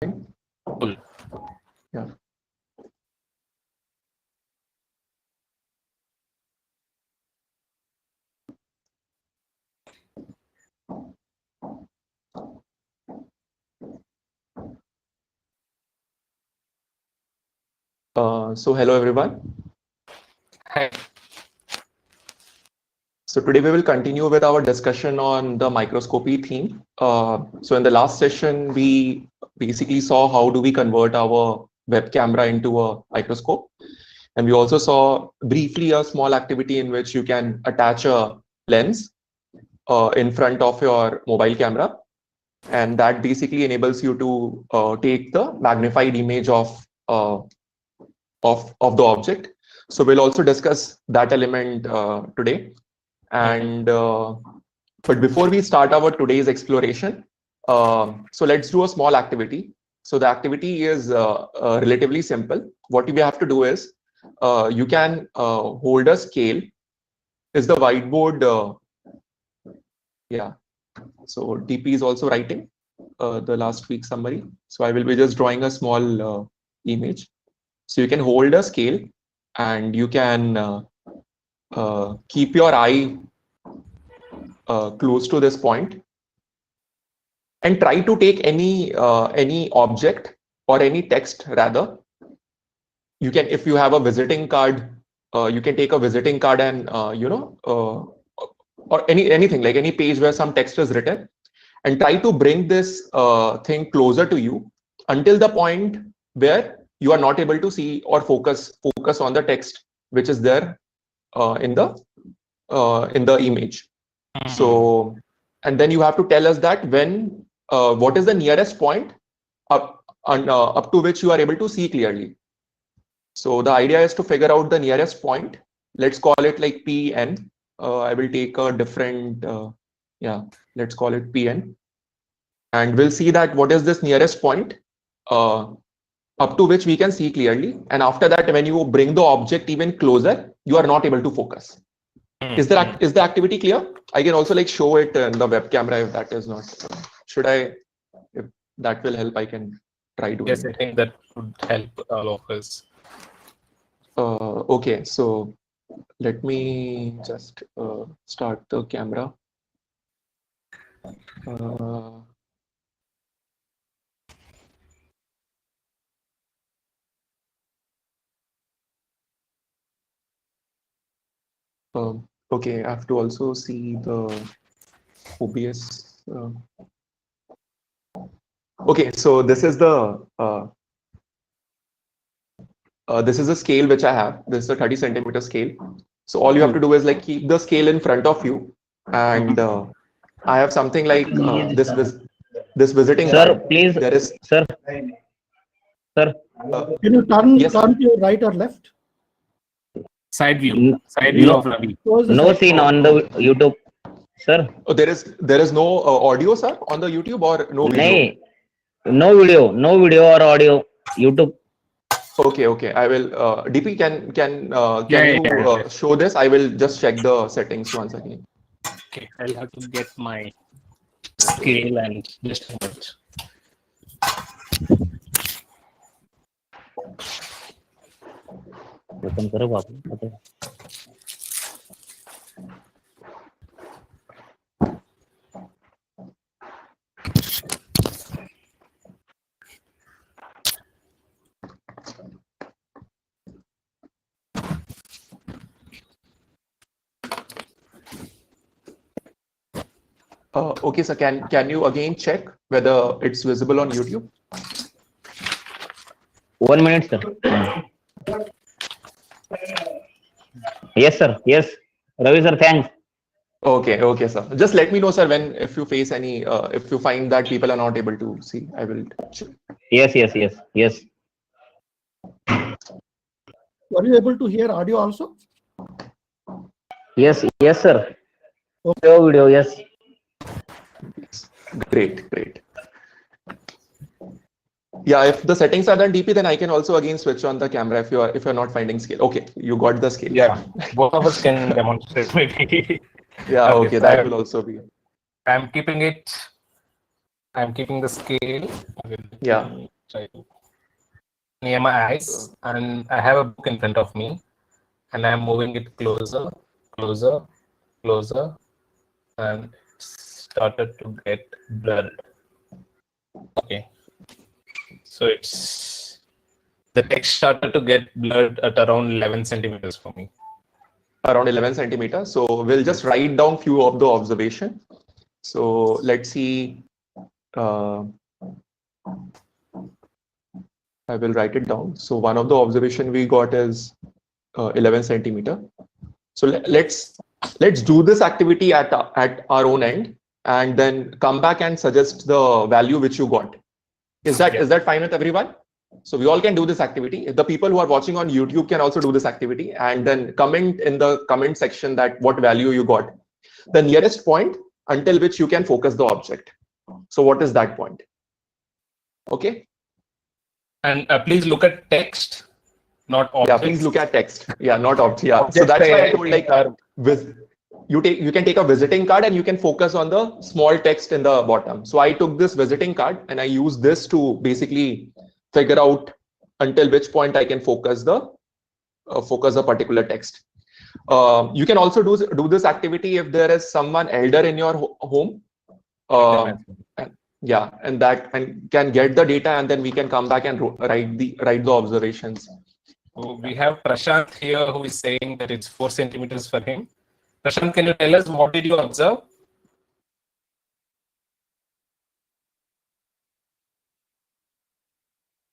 Full. Yeah. So hello everyone. Hi. So today we will continue with our discussion on the microscopy theme. So in the last session, we basically saw how do we convert our web camera into a microscope. And we also saw briefly a small activity in which you can attach a lens in front of your mobile camera. And that basically enables you to take the magnified image of the object. So we'll also discuss that element today. And but before we start our today's exploration, so let's do a small activity. So the activity is relatively simple. What we have to do is you can hold a scale. Is the whiteboard? Yeah. So DP is also writing the last week summary. So I will be just drawing a small image. So you can hold a scale and you can keep your eye close to this point and try to take any object or any text rather. You can, if you have a visiting card, you can take a visiting card and or anything like any page where some text is written, and try to bring this thing closer to you until the point where you are not able to see or focus on the text which is there in the image. So, and then you have to tell us that when what is the nearest point up to which you are able to see clearly. So the idea is to figure out the nearest point. Let's call it like Pn. I will take a different, let's call it Pn. And we'll see that what is this nearest point up to which we can see clearly. And after that, when you bring the object even closer, you are not able to focus. Is the activity clear? I can also like show it in the web camera if that is not. Should I? If that will help, I can try doing Yes, it. I think that would help all of us. Okay, so let me just start the camera. Okay, I have to also see the OBS. Okay, so this is the scale which I have. This is a 30 centimeter scale. So all you have to do is like keep the scale in front of you, and I have something like this visiting Sir, card. please. There is Sir. Can you turn yes, to your right or left? Side view No, of Ravi. no scene on the YouTube, sir. Oh, there is no audio, sir, on the YouTube or no video? No video or audio. YouTube. Okay. I will. DP, can you show this? I will just check the settings once again. Okay, I'll have to get my scale and just watch. Open करो बाबू. Okay, sir. Can you again check whether it's visible on YouTube? 1 minute, sir. Yes, sir. Yes, Ravi, sir. Thanks. Okay, sir. Just let me know, sir, if you face any, if you find that people are not able to see. I will check. Yes. Were you able to hear audio also? Yes, sir. Okay. Video, yes. Great. Yeah, if the settings are done DP, then I can also again switch on the camera if you're not finding scale. Okay, you got the scale. Yeah, both of us can demonstrate maybe. Yeah, okay, that will also be. I'm keeping it I'm keeping the scale. Yeah. Try to near my eyes, and I have a book in front of me, and I'm moving it closer, closer, closer, and it started to get blurred. Okay, so it's the text started to get blurred at around 11 centimeters for me. Around 11 centimeters. So we'll just write down few of the observation. So let's see. I will write it down. So one of the observation we got is 11 centimeter. So let's do this activity at our own end, and then come back and suggest the value which you got. Is that fine with everyone? So we all can do this activity. The people who are watching on YouTube can also do this activity, and then comment in the comment section that what value you got. The nearest point until which you can focus the object. So what is that point? Okay. And please look at text, not objects. Yeah, please look at text. Yeah, not object. Yeah. So that's why I told like you can take a visiting card and you can focus on the small text in the bottom. So I took this visiting card and I used this to basically figure out until which point I can focus the particular text. You can also do this activity if there is someone elder in your home. Yeah, and can get the data, and then we can come back and write the observations. So we have Prashant here who is saying that it's 4 centimeters for him. Prashant, can you tell us what did you observe?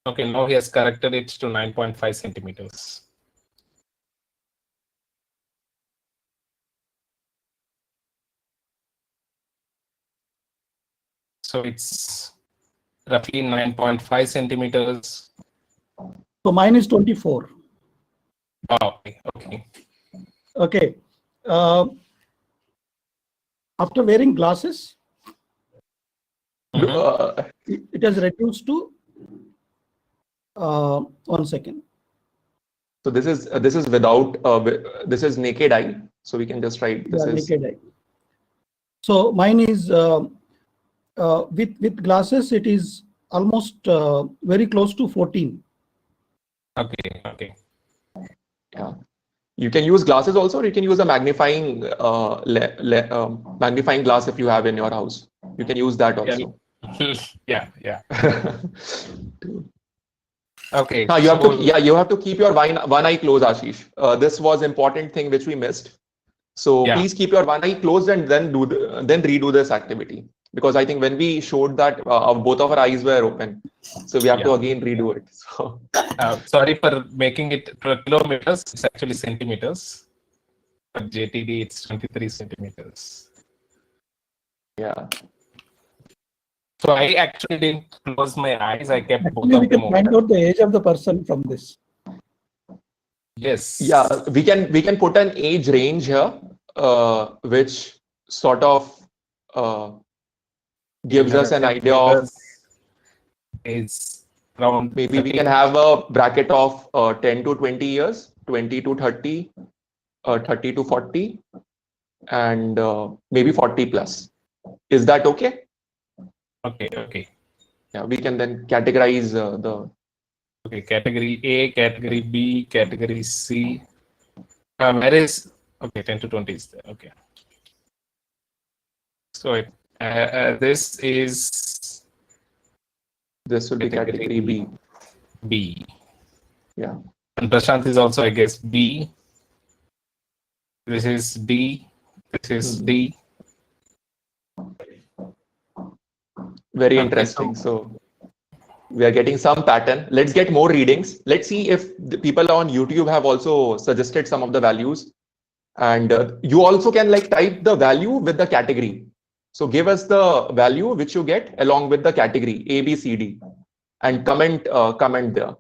Okay, now he has corrected it to 9.5 centimeters. So it's roughly 9.5 centimeters. So mine is 24. Oh, okay. Okay. After wearing glasses, it has reduced to 1 second. So this is without this is naked eye. So we can just write this is naked eye. So mine is with glasses. It is almost very close to 14. Okay. Yeah. You can use glasses also, or you can use a magnifying magnifying glass if you have in your house. You can use that also. Yeah. Okay. Now you have to keep your one eye closed, Ashish. This was important thing which we missed. So please keep your one eye closed and then redo this activity, because I think when we showed that both of our eyes were open, so we have to again redo it. So sorry for making it per kilometers. It's actually centimeters. For JTD, it's 23 centimeters. Yeah. So I actually didn't close my eyes. I kept both Actually, of we them can open. find out the age of the person from this. Yes. Yeah, we can put an age range here, which sort of gives us an idea of. Is around Maybe we can have a bracket of 10 to 20 years, 20 to 30, 30 to 40, and maybe 40 plus. Is that okay? Okay. Yeah, we can then categorize the. Okay, category A, category B, category C. Where is 10 to 20 is there? Okay. So this will be category B. B. Yeah. And Prashant is also, I guess, B. This is D. This is D. Very interesting. So we are getting some pattern. Let's get more readings. Let's see if the people on YouTube have also suggested some of the values. And you also can type the value with the category. So give us the value which you get along with the category A, B, C, D, and comment there.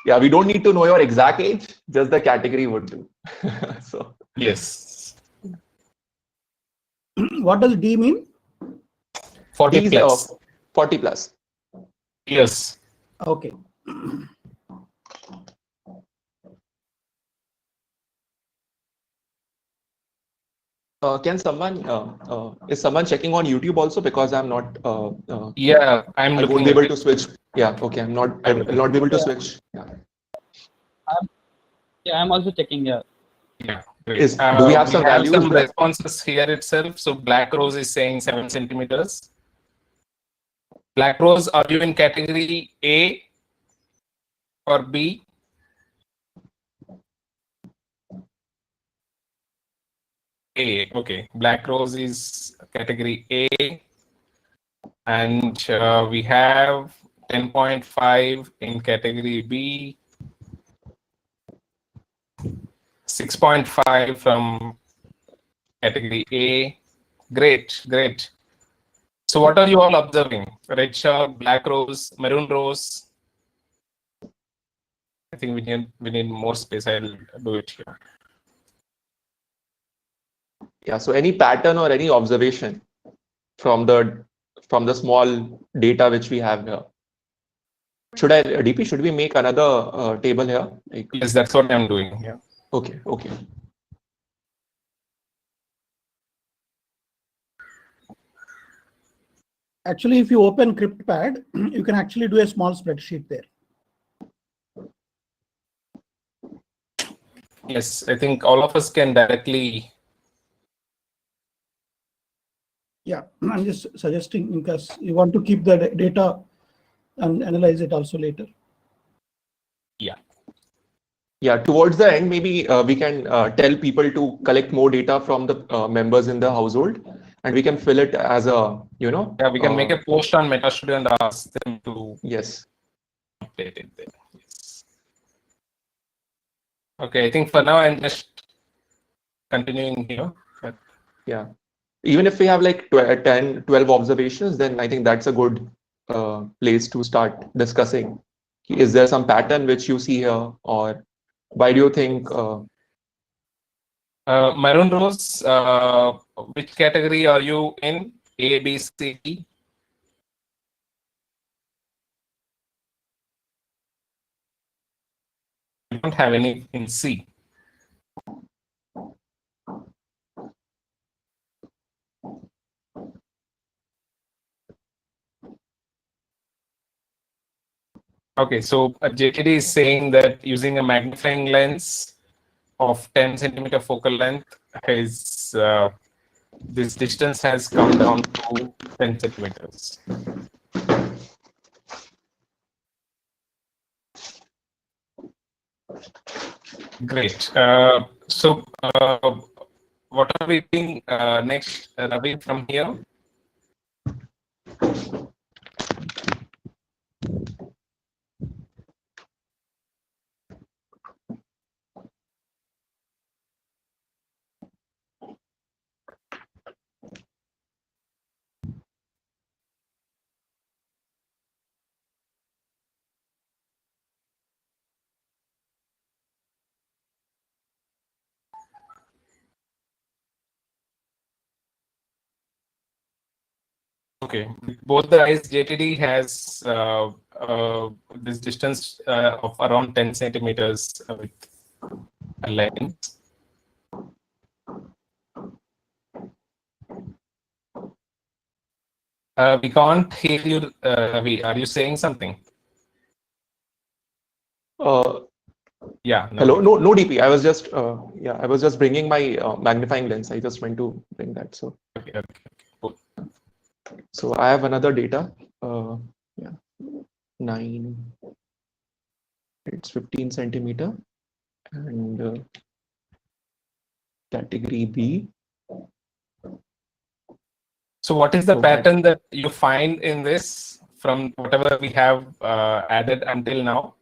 Yeah, we don't need to know your exact age, just the category would do. So yes. What does D mean? 40 plus. 40 plus. Yes. Okay. Can someone is someone checking on YouTube also, because I'm not Yeah, I'm I won't looking be at able it. to switch. Yeah, okay, I will not be able to switch. Yeah. I'm also checking. Yeah. Yeah, great. Do we have We some have values some there? responses here itself. So Black Rose is saying 7 centimeters. Black Rose, are you in category A or B? A. Okay. Black Rose is category A. And we have 10.5 in category B, 6.5 from category A. Great, great. So what are you all observing? Red chalk, black rose, maroon rose. I think we need more space. I'll do it here. Yeah. So any pattern or any observation from the small data which we have here? DP, should we make another table here? Like, Yes, that's what I'm doing. Yeah. okay. Okay. Actually, if you open CryptPad, you can actually do a small spreadsheet there. Yes, I think all of us can directly. Yeah, I'm just suggesting in case you want to keep the data and analyze it also later. Yeah. Yeah, towards the end, maybe we can tell people to collect more data from the members in the household, and we can fill it as a, Yeah, we can make a post on MetaStudio and ask them to yes. update it there. Yes. Okay, I think for now I'm just continuing here. But Yeah. Even if we have like 10, 12 observations, then I think that's a good place to start discussing. Is there some pattern which you see here, or why do you think? Maroon Rose, which category are you in? A, B, C, D? You don't have any in C. Okay, so JTD is saying that using a magnifying lens of 10 centimeter focal length, this distance has come down to 10 centimeters. Great. So what are we doing next, Ravi, from here? Okay, both the eyes, JTD has this distance of around 10 centimeters with a lens. We can't hear you, Ravi. Are you saying something? Yeah. Hello, no DP. I was just I was just bringing my magnifying lens. I just went to bring that. So Okay. Cool. So I have another data. 9. It's 15 centimeter, and category B. So what is the pattern that you find in this from whatever we have added until now?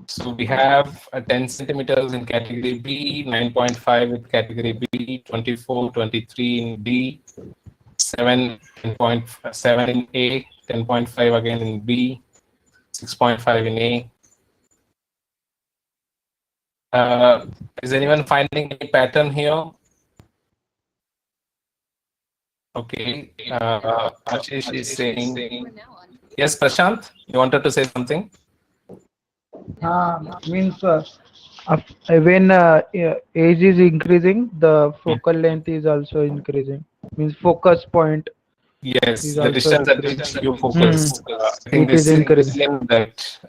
So we have 10 centimeters in category B, 9.5 with category B, 24, 23 in D, 10.7 in A, 10.5 again in B, 6.5 in A. Is anyone finding any pattern here? Okay. Ashish is saying. Yes, Prashant, you wanted to say something? Means when age is increasing, the focal length is also increasing. Means focus point Yes, is the also distance at increasing. which you focus. I think It is this is the increasing. same that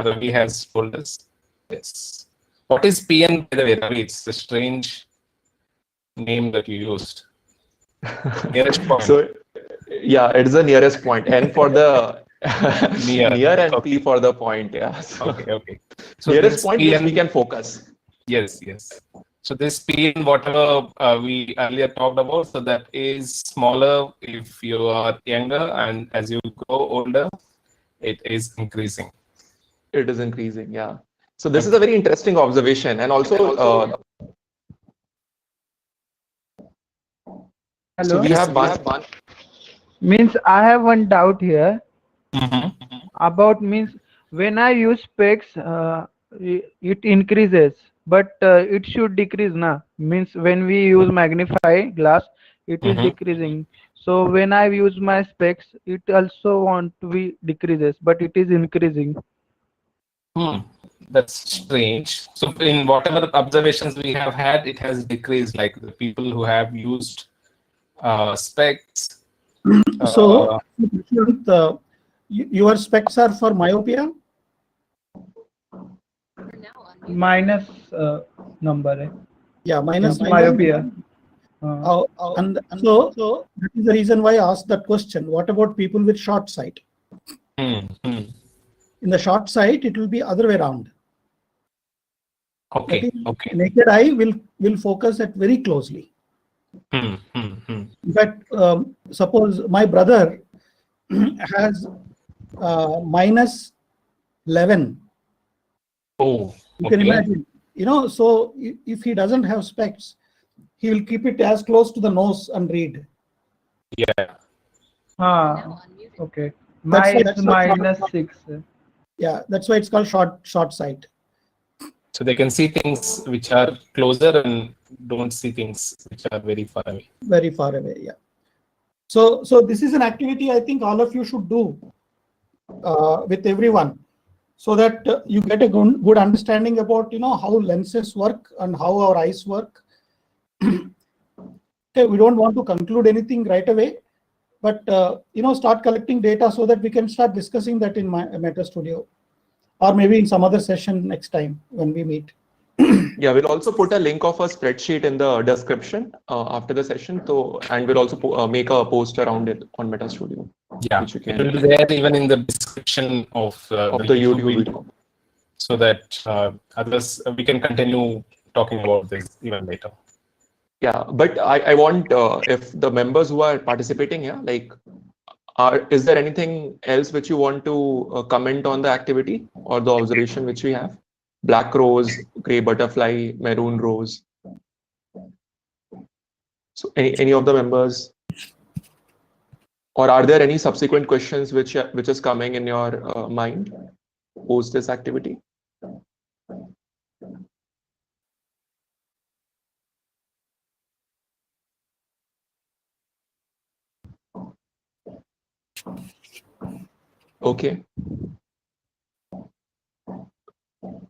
Ravi has told us. Yes. What is PN, by the way, Ravi? It's a strange name that you used. Nearest point. So yeah, it's the nearest point. N for the Near. near and Okay. P for the point. Yeah. So Okay, okay. So nearest this point which PN, we can focus. yes, yes. So this PN, whatever we earlier talked about, so that is smaller if you are younger, and as you grow older, it is increasing. It is increasing. Yeah. So this is a very interesting observation, and also so Hello. we have one. Means I have one doubt here Mhm. about means when I use specs, it increases, but it should decrease now. Means when we use magnify glass, it is Mhm. decreasing. So when I use my specs, it also want to be decreases, but it is increasing. That's strange. So in whatever observations we have had, it has decreased. Like the people who have used specs. So, Prashant, your specs are for myopia? Minus number. Yeah, minus Means number. myopia. And so that is the reason why I asked that question. What about people with short sight? Hmm. In the short sight, it will be other way around. That Okay. is, Okay. naked eye will focus at very closely. Hmm. In fact, suppose my brother has minus 11. Oh. You can Okay. imagine, so if he doesn't have specs, he will keep it as close to the nose and read. Yeah. Okay. That's why, It's minus 6. yeah, that's why it's called short sight. So they can see things which are closer and don't see things which are very far away. Very far away, yeah. So this is an activity I think all of you should do with everyone, so that you get a good understanding about how lenses work and how our eyes work. Okay, we don't want to conclude anything right away, but start collecting data so that we can start discussing that in my Meta Studio, or maybe in some other session next time when we meet. Yeah, we'll also put a link of a spreadsheet in the description after the session. So, and we'll also make a post around it on Meta Studio. Yeah, which you it can will be there even in the description of the YouTube video. so that others we can continue talking about this even later. Yeah, but I want if the members who are participating here, like, is there anything else which you want to comment on the activity or the observation which we have? Black rose, gray butterfly, maroon rose. So any of the members, or are there any subsequent questions which is coming in your mind post this activity? Okay.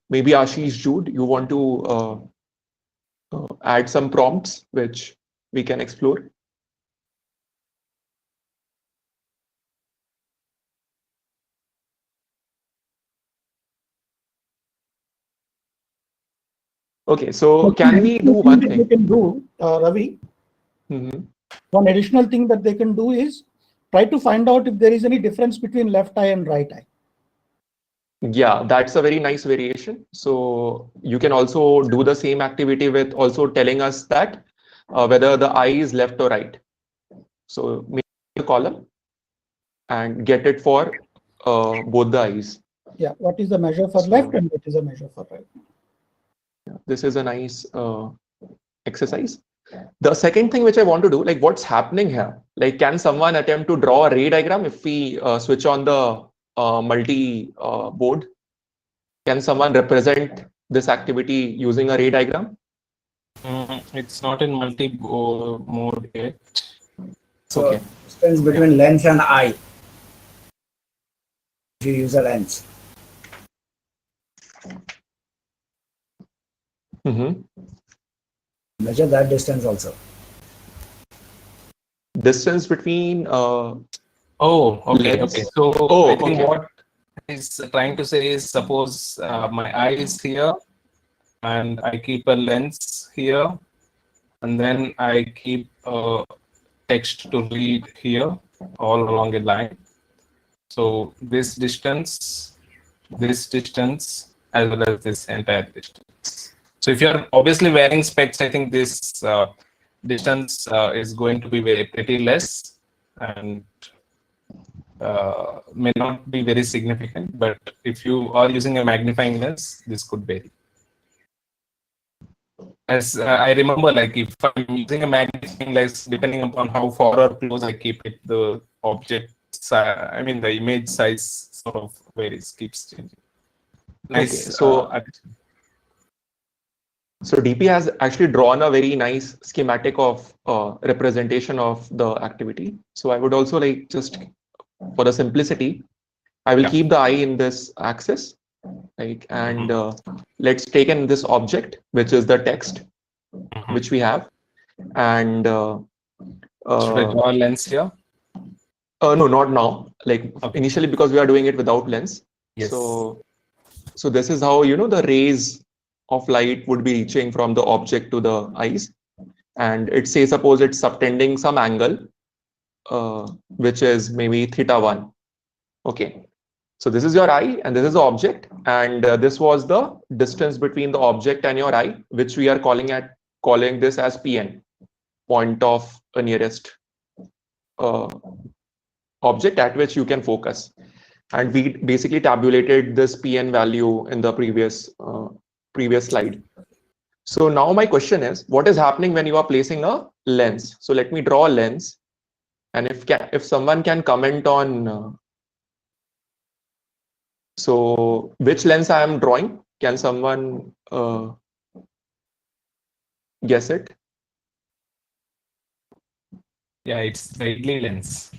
Maybe Ashish, Jude, you want to add some prompts which we can explore? Okay, so can we do one thing? They can do, Ravi. Mhm. One additional thing that they can do is try to find out if there is any difference between left eye and right eye. Yeah, that's a very nice variation. So you can also do the same activity with also telling us that whether the eye is left or right. So make a column and get it for both the eyes. Yeah, what is the measure for left and what is the measure for right? This is a nice exercise. The second thing which I want to do, like what's happening here? Like, can someone attempt to draw a ray diagram if we switch on the multi board? Can someone represent this activity using a ray diagram? It's not in mode yet. So Okay. distance between lens and eye. If you use a lens. Mhm. Measure that distance also. Distance between Oh, okay, lens. okay. So Oh, I think okay. what is trying to say is, suppose my eye is here, and I keep a lens here, and then I keep text to read here all along a line. So this distance, as well as this entire distance. So if you're obviously wearing specs, I think this distance is going to be very pretty less, and may not be very significant. But if you are using a magnifying lens, this could vary. As I remember, like if I'm using a magnifying lens, depending upon how far or close I keep it, the object, I mean, the image size sort of varies, keeps changing. Nice. Okay, so DP has actually drawn a very nice schematic of representation of the activity. So I would also like, just for the simplicity, I will Yeah. keep the eye in this axis, right? And let's take in this object, which is the text, which we have. And should I draw a lens here? no, not now. Like Okay. initially, because we are doing it without lens. Yes. So this is how, the rays of light would be reaching from the object to the eyes. And it says, suppose it's subtending some angle, which is maybe θ1. Okay. So this is your eye and this is the object. And this was the distance between the object and your eye, which we are calling this as PN, point of a nearest object at which you can focus. And we basically tabulated this PN value in the previous slide. So now my question is, what is happening when you are placing a lens? So let me draw a lens, and if someone can comment on so which lens I am drawing, can someone guess it? Yeah, it's the Idli lens.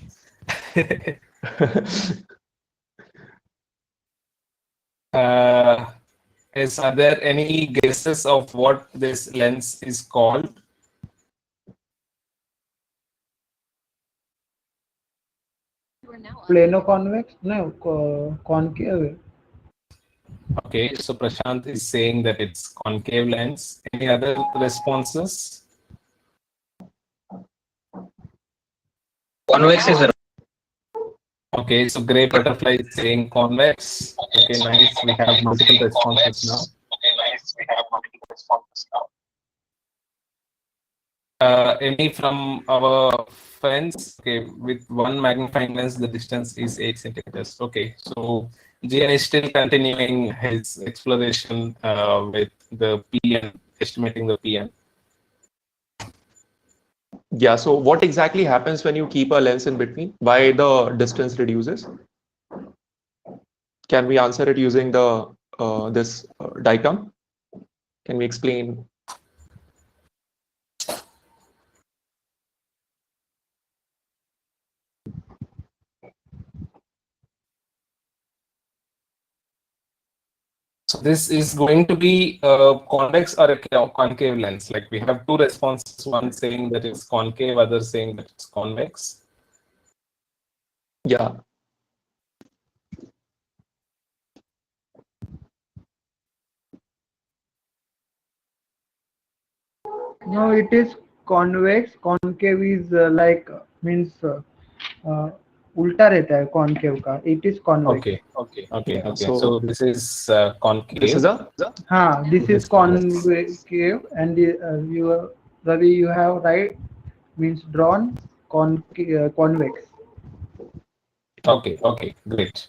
Are there any guesses of what this lens is called? Plano-convex? No, concave. Okay, so Prashant is saying that it's concave lens. Any other responses? Convex is Okay, so Gray Butterfly is saying convex. Okay, nice. We have multiple responses now. Any from our friends? Okay, with one magnifying lens, the distance is 8 centimeters. Okay, so Gian is still continuing his exploration with the PN, estimating the PN. Yeah, so what exactly happens when you keep a lens in between? Why the distance reduces? Can we answer it using the this diagram? Can we explain? So this is going to be a convex or a concave lens. Like we have two responses, one saying that it's concave, other saying that it's convex. Yeah. No, it is convex. Concave is means उल्टा रहता है concave का. It is convex. Okay. So So this is concave. This is a हाँ, this is concave, and Ravi, you have right, means drawn convex. Okay, great.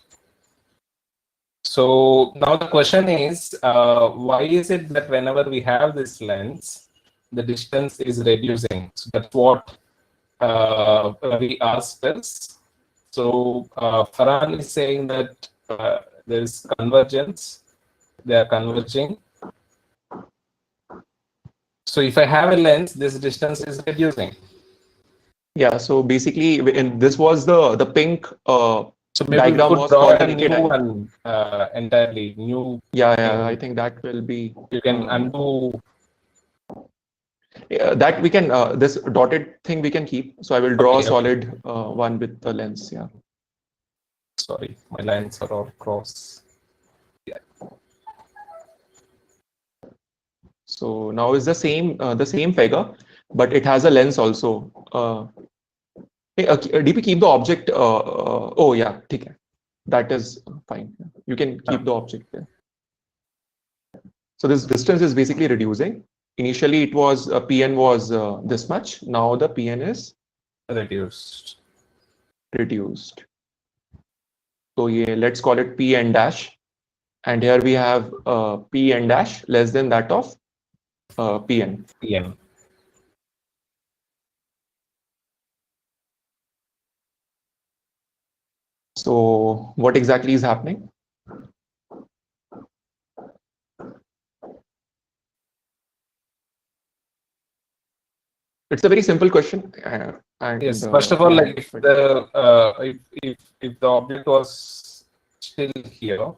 So now the question is, why is it that whenever we have this lens, the distance is reducing? So that's what Ravi asked us. So Farhan is saying that there is convergence. They are converging. So if I have a lens, this distance is reducing. Yeah, so basically, this was the pink So maybe diagram we could was draw called a decay new diagram. one, entirely new. Yeah, I think that will be. You can undo. That we can, this dotted thing we can keep. So I will draw Okay, a solid one with the lens. Yeah. Sorry, my lines are all cross. Yeah. So now is the same figure, but it has a lens also. Hey, DP, keep the object. Oh yeah, okay. That is fine. You can keep the object there. So this distance is basically reducing. Initially, it was PN was this much. Now the PN is Reduced. reduced. So yeah, let's call it PN dash. And here we have PN dash less than that of PN. PM. So what exactly is happening? It's a very simple question. Yes. First of all, yeah, like if the object was still here,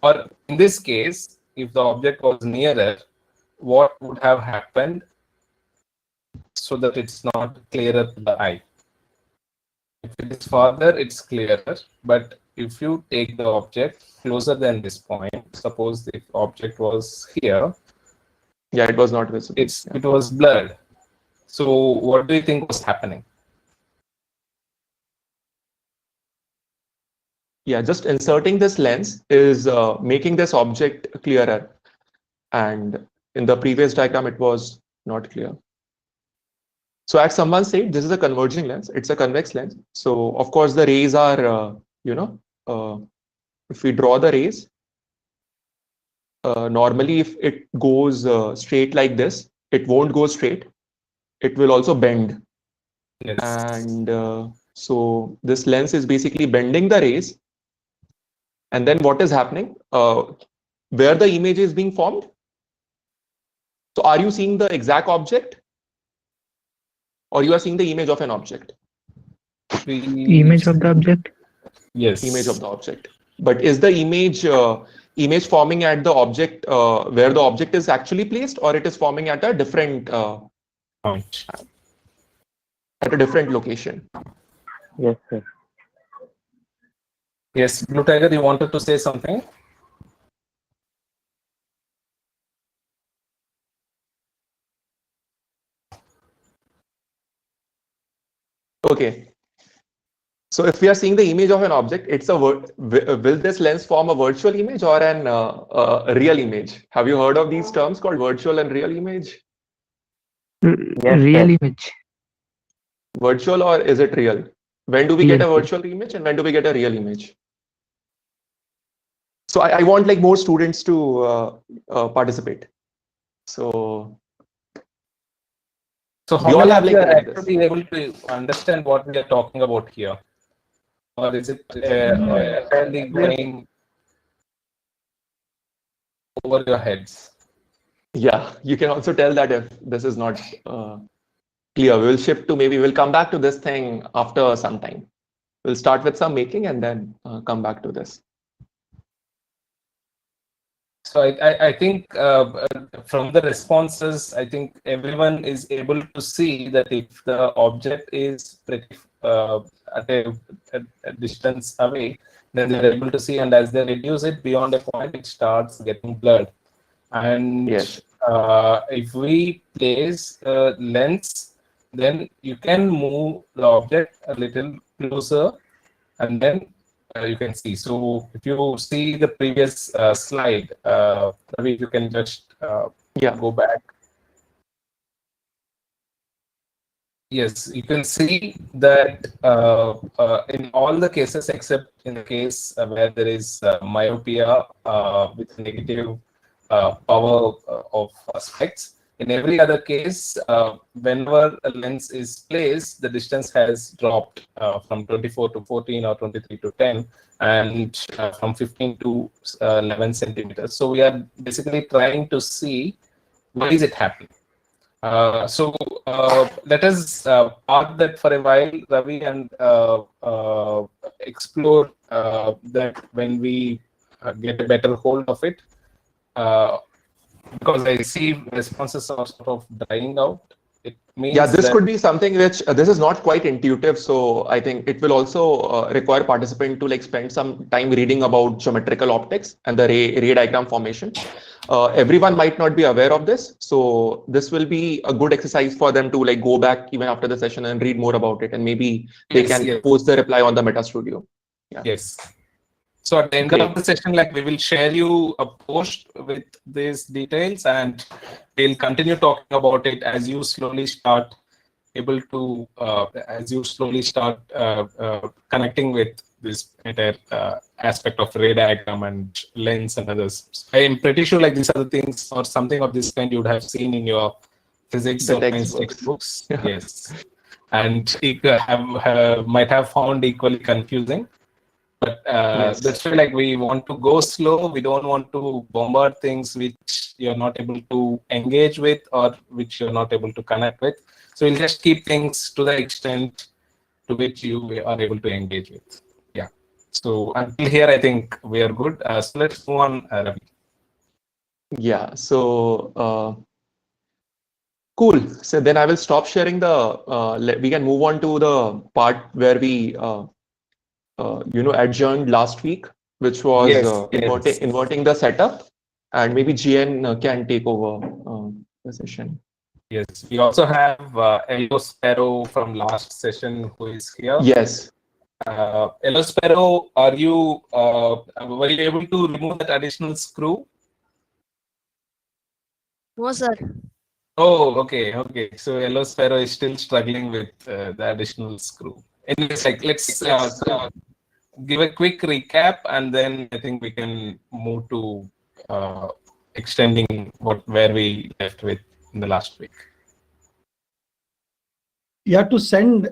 or in this case, if the object was nearer, what would have happened so that it's not clearer to the eye? If it is farther, it's clearer. But if you take the object closer than this point, suppose the object was here, yeah, it was not visible. it was blurred. So what do you think was happening? Yeah, just inserting this lens is making this object clearer. And in the previous diagram, it was not clear. So as someone said, this is a converging lens. It's a convex lens. So of course, the rays are, if we draw the rays, normally if it goes straight like this, it won't go straight. It will also bend. Yes. And so this lens is basically bending the rays. And then what is happening? Where the image is being formed? So are you seeing the exact object? Or you are seeing the image of an object? Image of the object. Yes. Image of the object. But is the image forming at the object where the object is actually placed, or it is forming at a different point? At a different location? Yes, sir. Yes, Blue Tiger, you wanted to say something? Okay. So if we are seeing the image of an object, it's a will this lens form a virtual image or an a real image? Have you heard of these terms called virtual and real image? Yes, Real sir. image. Virtual, or is it real? When do we get a Yes. virtual image and when do we get a real image? So I want like more students to participate. So how we all many have of you like are like this. actually able to understand what we are talking about here? Or is it entirely going over your heads? Yeah, you can also tell that if this is not clear. We will shift to, maybe we'll come back to this thing after some time. We'll start with some making and then come back to this. So I think from the responses, I think everyone is able to see that if the object is pretty at a distance away, then they're able to see, and as they reduce it beyond a point, it starts getting blurred. And yes, if we place a lens, then you can move the object a little closer, and then you can see. So if you see the previous slide, Ravi, if you can just go back. Yes, you can see that in all the cases except in the case where there is myopia with negative power of specs. In every other case, whenever a lens is placed, the distance has dropped from 24 to 14 or 23 to 10, and from 15 to 11 centimeters. So we are basically trying to see why is it happening. So let us park that for a while, Ravi, and explore that when we get a better hold of it. Because I see responses are sort of dying out. It means Yeah, this that, could be something which this is not quite intuitive. So I think it will also require participant to like spend some time reading about geometrical optics and the ray diagram formation. Everyone might not be aware of this. So this will be a good exercise for them to like go back even after the session and read more about it. And maybe they Yes, can yes. post the reply on the Meta Studio. yes. So at the end Great. of the session, like we will share you a post with these details, and we'll continue talking about it as you slowly start connecting with this entire aspect of ray diagram and lens and others. I am pretty sure like these are the things or something of this kind you would have seen in your physics The or science textbooks. textbooks. Yes, and might have found equally confusing. But Yes. that's why like we want to go slow. We don't want to bombard things which you're not able to engage with or which you're not able to connect with. So we'll just keep things to the extent to which you are able to engage with. Yeah. So until here, I think we are good. So let's move on, Ravi. Yeah. So cool. So then I will stop sharing the. We can move on to the part where we adjourned last week, which was Yes. inverting the setup, and maybe GN can take over the session. Yes. We also have Yellow Sparrow from last session who is here. Yes. Yellow Sparrow, were you able to remove that additional screw? No, sir. Oh, okay. So Yellow Sparrow is still struggling with the additional screw. Anyways, like let's give a quick recap, and then I think we can move to extending where we left with in the last week. You have to send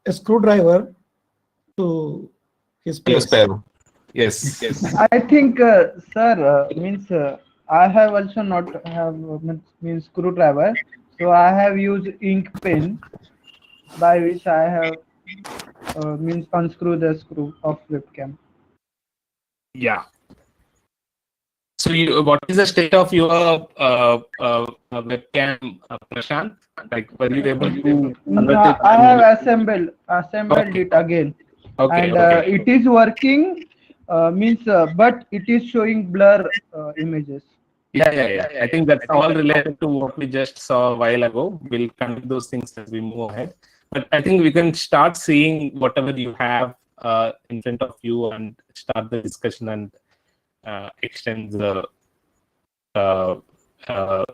a screwdriver to his Yellow place. Sparrow. Yes. I think, sir, means I have also not have means screwdriver. So I have used ink pen, by which I have means unscrew the screw of webcam. Yeah. So what is the state of your webcam, Prashant? Like, were you able to convert it? I have assembled Okay. it again, Okay. and it is working. But it is showing blur images. Yeah. I think that's all related to what we just saw a while ago. We'll connect those things as we move ahead. But I think we can start seeing whatever you have in front of you and start the discussion and extend the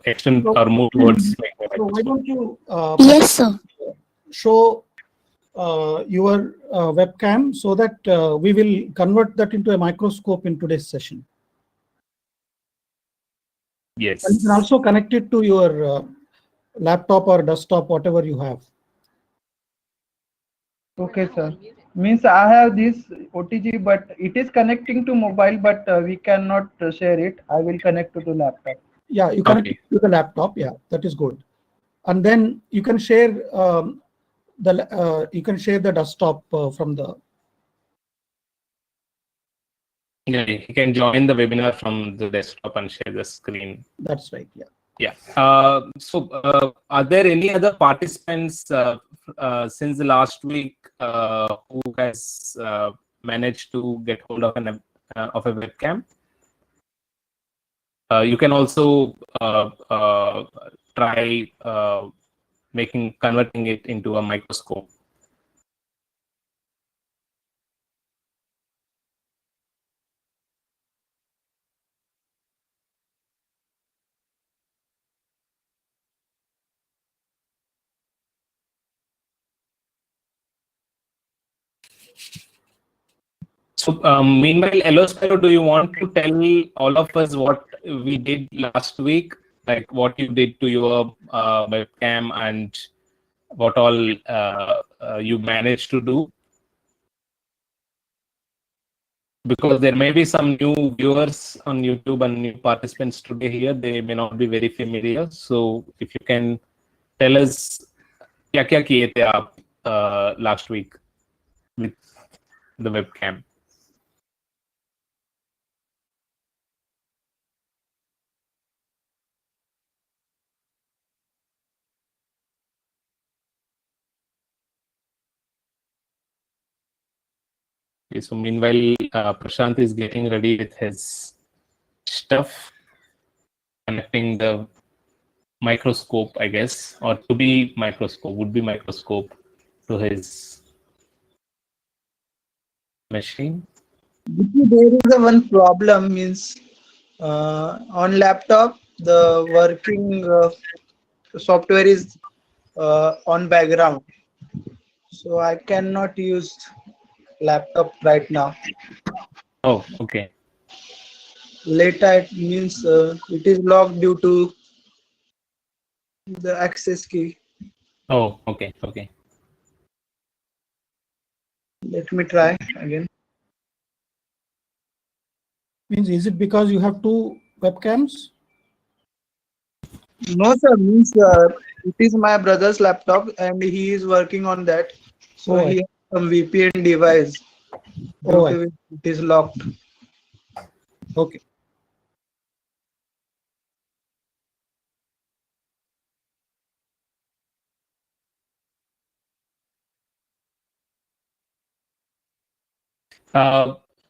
extend or move towards. So why don't you Yes, sir. show your webcam so that we will convert that into a microscope in today's session. Yes. And you can also connect it to your laptop or desktop, whatever you have. Okay, sir. Means I have this OTG, but it is connecting to mobile, but we cannot share it. I will connect to the laptop. Yeah, you connect it to the laptop. Yeah, that is good. And then you can share the desktop from the. Yeah, you can join the webinar from the desktop and share the screen. That's right. Yeah. Yeah. So, are there any other participants since the last week who has managed to get hold of a webcam? You can also try converting it into a microscope. So, meanwhile, Yellow Sparrow, do you want to tell all of us what we did last week, like what you did to your webcam and what all you managed to do? Because there may be some new viewers on YouTube and new participants today here, they may not be very familiar. So, if you can tell us, क्या किए थे आप last week with the webcam. Okay, so meanwhile, Prashant is getting ready with his stuff, connecting the microscope, I guess, or to be microscope, would be microscope to his machine. There is a one problem means on laptop the working software is on background, so I cannot use laptop right now. Oh, okay. Later it means it is locked due to the access key. Oh, okay, okay. Let me try again. Means, is it because you have two webcams? No, sir. Means it is my brother's laptop and he is working on that. So Oh, he has some VPN device due Oh, to which it is locked. okay.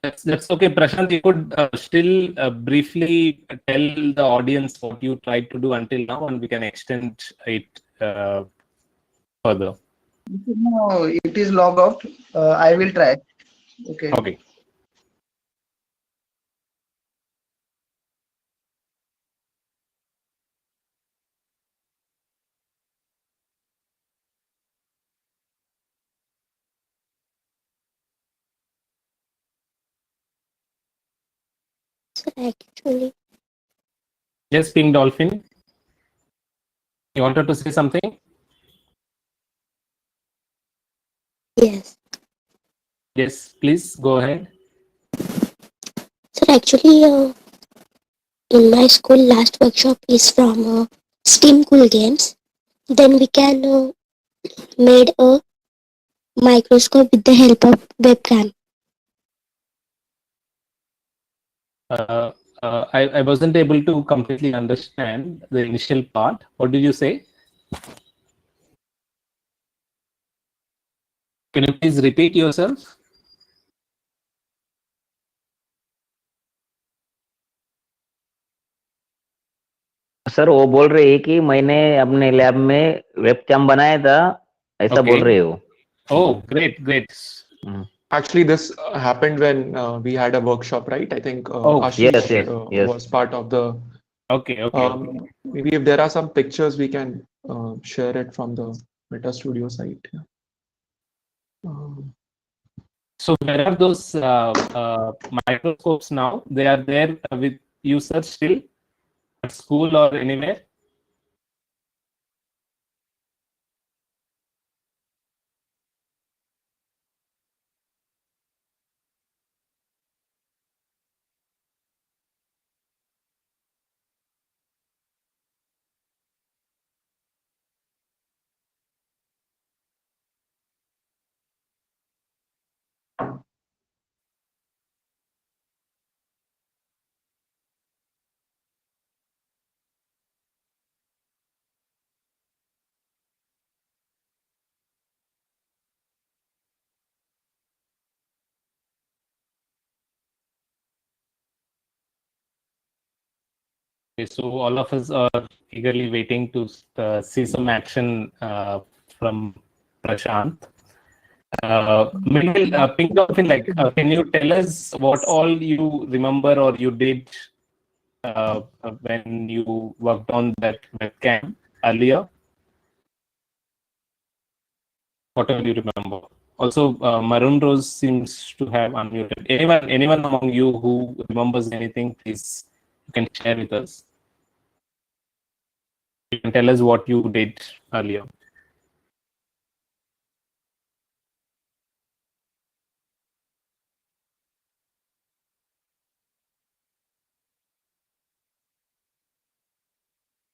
That's okay, Prashant. You could still briefly tell the audience what you tried to do until now, and we can extend it further. No, it is logged out. I will try. Okay. Okay. So actually, Yes, Pink Dolphin. You wanted to say something? yes. Yes, please go ahead. So actually, in my school, last workshop is from Steam Cool Games. Then we can made a microscope with the help of webcam. I wasn't able to completely understand the initial part. What did you say? Can you please repeat yourself? Sir वो बोल रहे हैं कि मैंने अपने lab में webcam बनाया था, ऐसा बोल रहे हो. Oh, great, great. Actually, this happened when we had a workshop, right? I think Oh, Ashish yes. was part of the. Okay. Maybe if there are some pictures, we can share it from the Meta Studio site. Yeah. So where are those microscopes now? They are there with users still at school or anywhere? Okay, so all of us are eagerly waiting to see some action from Prashant. Meanwhile, Pink Dolphin, can you tell us what all you remember or you did when you worked on that webcam earlier? What all you remember? Also, Maroon Rose seems to have unmuted. Anyone among you who remembers anything, please, you can share with us. You can tell us what you did earlier.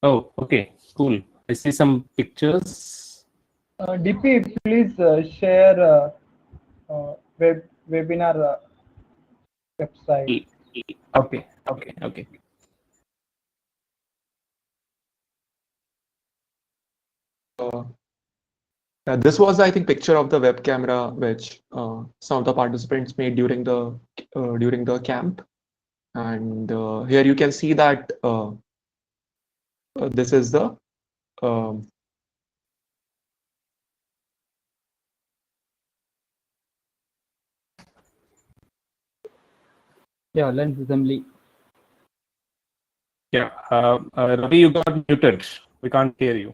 Oh, okay, cool. I see some pictures. DP, please share webinar website. Okay, okay, okay. This was, I think, picture of the web camera which some of the participants made during the camp, and here you can see that this is the um, Yeah, lens assembly. Yeah, Ravi, you got muted. We can't hear you.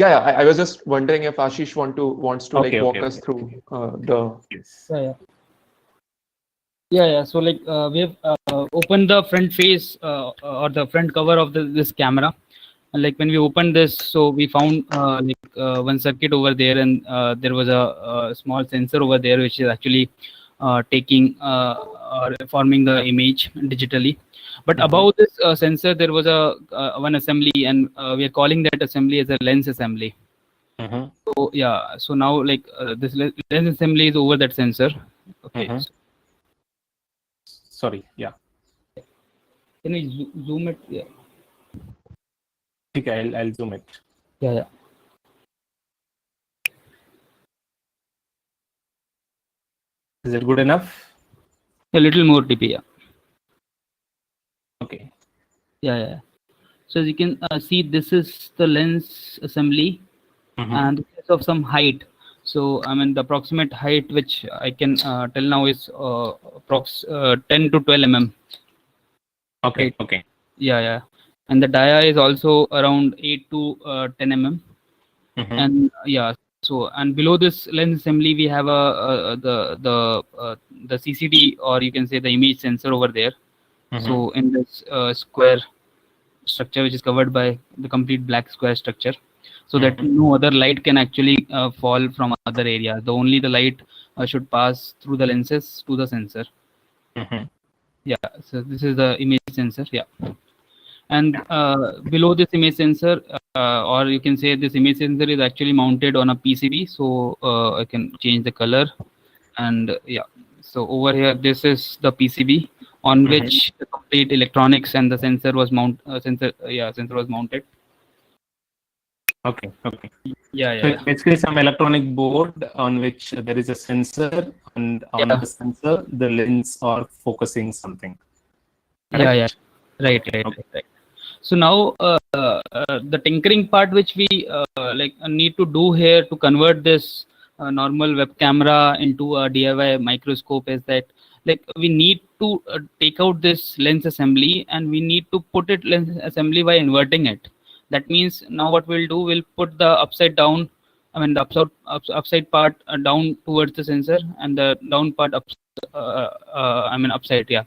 yeah. I was just wondering if Ashish wants to like Okay, walk okay, us okay. through the. Yes. Yeah. So like we have opened the front face or the front cover of this camera. And like when we opened this, so we found one circuit over there, and there was a small sensor over there which is actually taking or forming the image digitally. But above this sensor, there was a one assembly, and we are calling that assembly as a lens assembly. So yeah, so now like this lens assembly is over that sensor. Okay. Sorry, yeah. Can we zoom it? Yeah. Okay, I'll zoom it. Yeah. Is it good enough? A little more TP. Yeah. Okay. Yeah. So as you can see, this is the lens assembly, and this is of some height. So I mean the approximate height which I can tell now is approx 10 to 12 mm. Okay. Right. Okay. Yeah. And the dia is also around 8 to 10 mm. And yeah. So and below this lens assembly we have the CCD, or you can say the image sensor over there. So in this square structure which is covered by the complete black square structure, so that no other light can actually fall from other areas. The light should pass through the lenses to the sensor. Yeah, so this is the image sensor. Yeah, and below this image sensor, or you can say this image sensor is actually mounted on a PCB. So I can change the color, and yeah, so over here this is the PCB on which the complete electronics and the sensor was sensor was mounted. Okay. Yeah. So it's basically some electronic board on which there is a sensor, and on the sensor the lens are focusing something. Correct? Yeah. Right. So now the tinkering part which we need to do here to convert this normal web camera into a DIY microscope is that like we need to take out this lens assembly, and we need to put it lens assembly by inverting it. That means now what we'll do, we'll put the upside down, I mean the upside part down towards the sensor, and the down part upside. Yeah.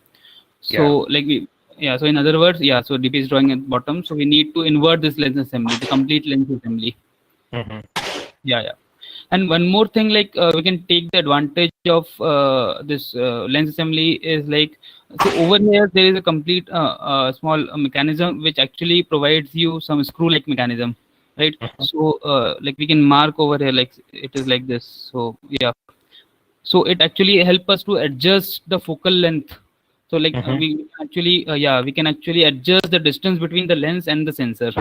So so in other words, so DP is drawing at bottom, so we need to invert this lens assembly, the complete lens assembly. Yeah. And one more thing, like we can take the advantage of this lens assembly is like, so over here there is a complete small mechanism which actually provides you some screw-like mechanism, right? So like we can mark over here, like it is like this. So yeah, so it actually help us to adjust the focal length. So like we can actually adjust the distance between the lens and the sensor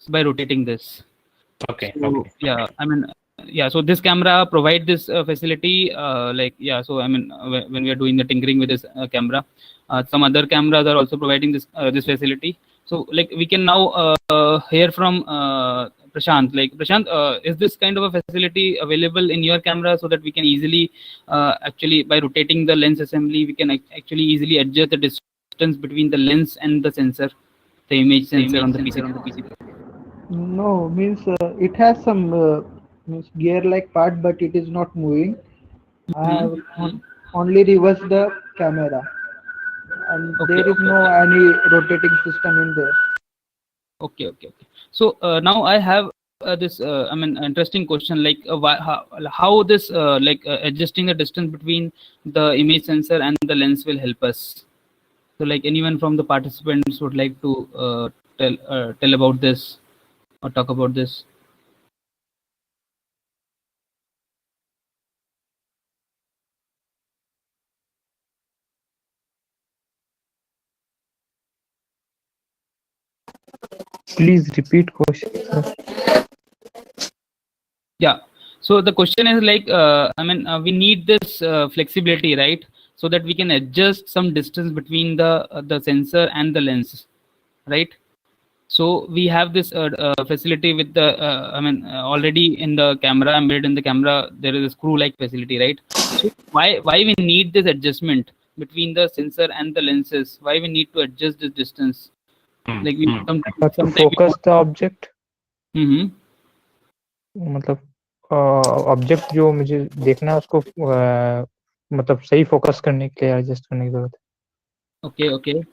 by rotating this. Okay. So yeah, I mean so this camera provide this facility. So I mean when we are doing the tinkering with this camera, some other cameras are also providing this facility. So like we can now hear from Prashant. Like Prashant, is this kind of a facility available in your camera, so that we can easily actually by rotating the lens assembly, we can actually easily adjust the distance between the lens and the sensor, the image sensor on the PCB. No, means it has some means gear-like part, but it is not moving. I have only reversed the camera, and there is no any rotating system in there. Okay. So now I have this interesting question, like how this adjusting the distance between the image sensor and the lens will help us. So like anyone from the participants would like to tell about this or talk about this. Please repeat question, sir. Yeah. So the question is like, we need this flexibility, right? So that we can adjust some distance between the sensor and the lens, right? So we have this facility with the, already in the camera, embedded in the camera, there is a screw-like facility, right? So why we need this adjustment between the sensor and the lenses? Why we need to adjust this distance? Like we But to focus the object, Mm-hmm. मतलब object जो मुझे देखना है उसको मतलब सही focus करने के लिए एडजस्ट करने की जरूरत है. Okay.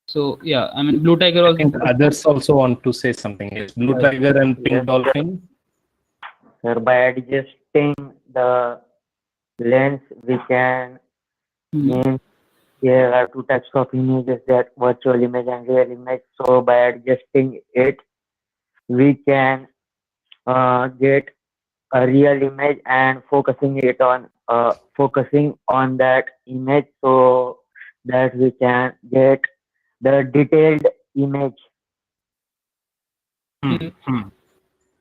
So yeah, I mean, Blue Tiger I also. think others also want to say something. Yes, Blue Tiger and Pink Dolphin. Sir, by adjusting the lens, we can mean there are two types of images, that virtual image and real image. So by adjusting it, we can get a real image and focusing on that image, so that we can get the detailed image.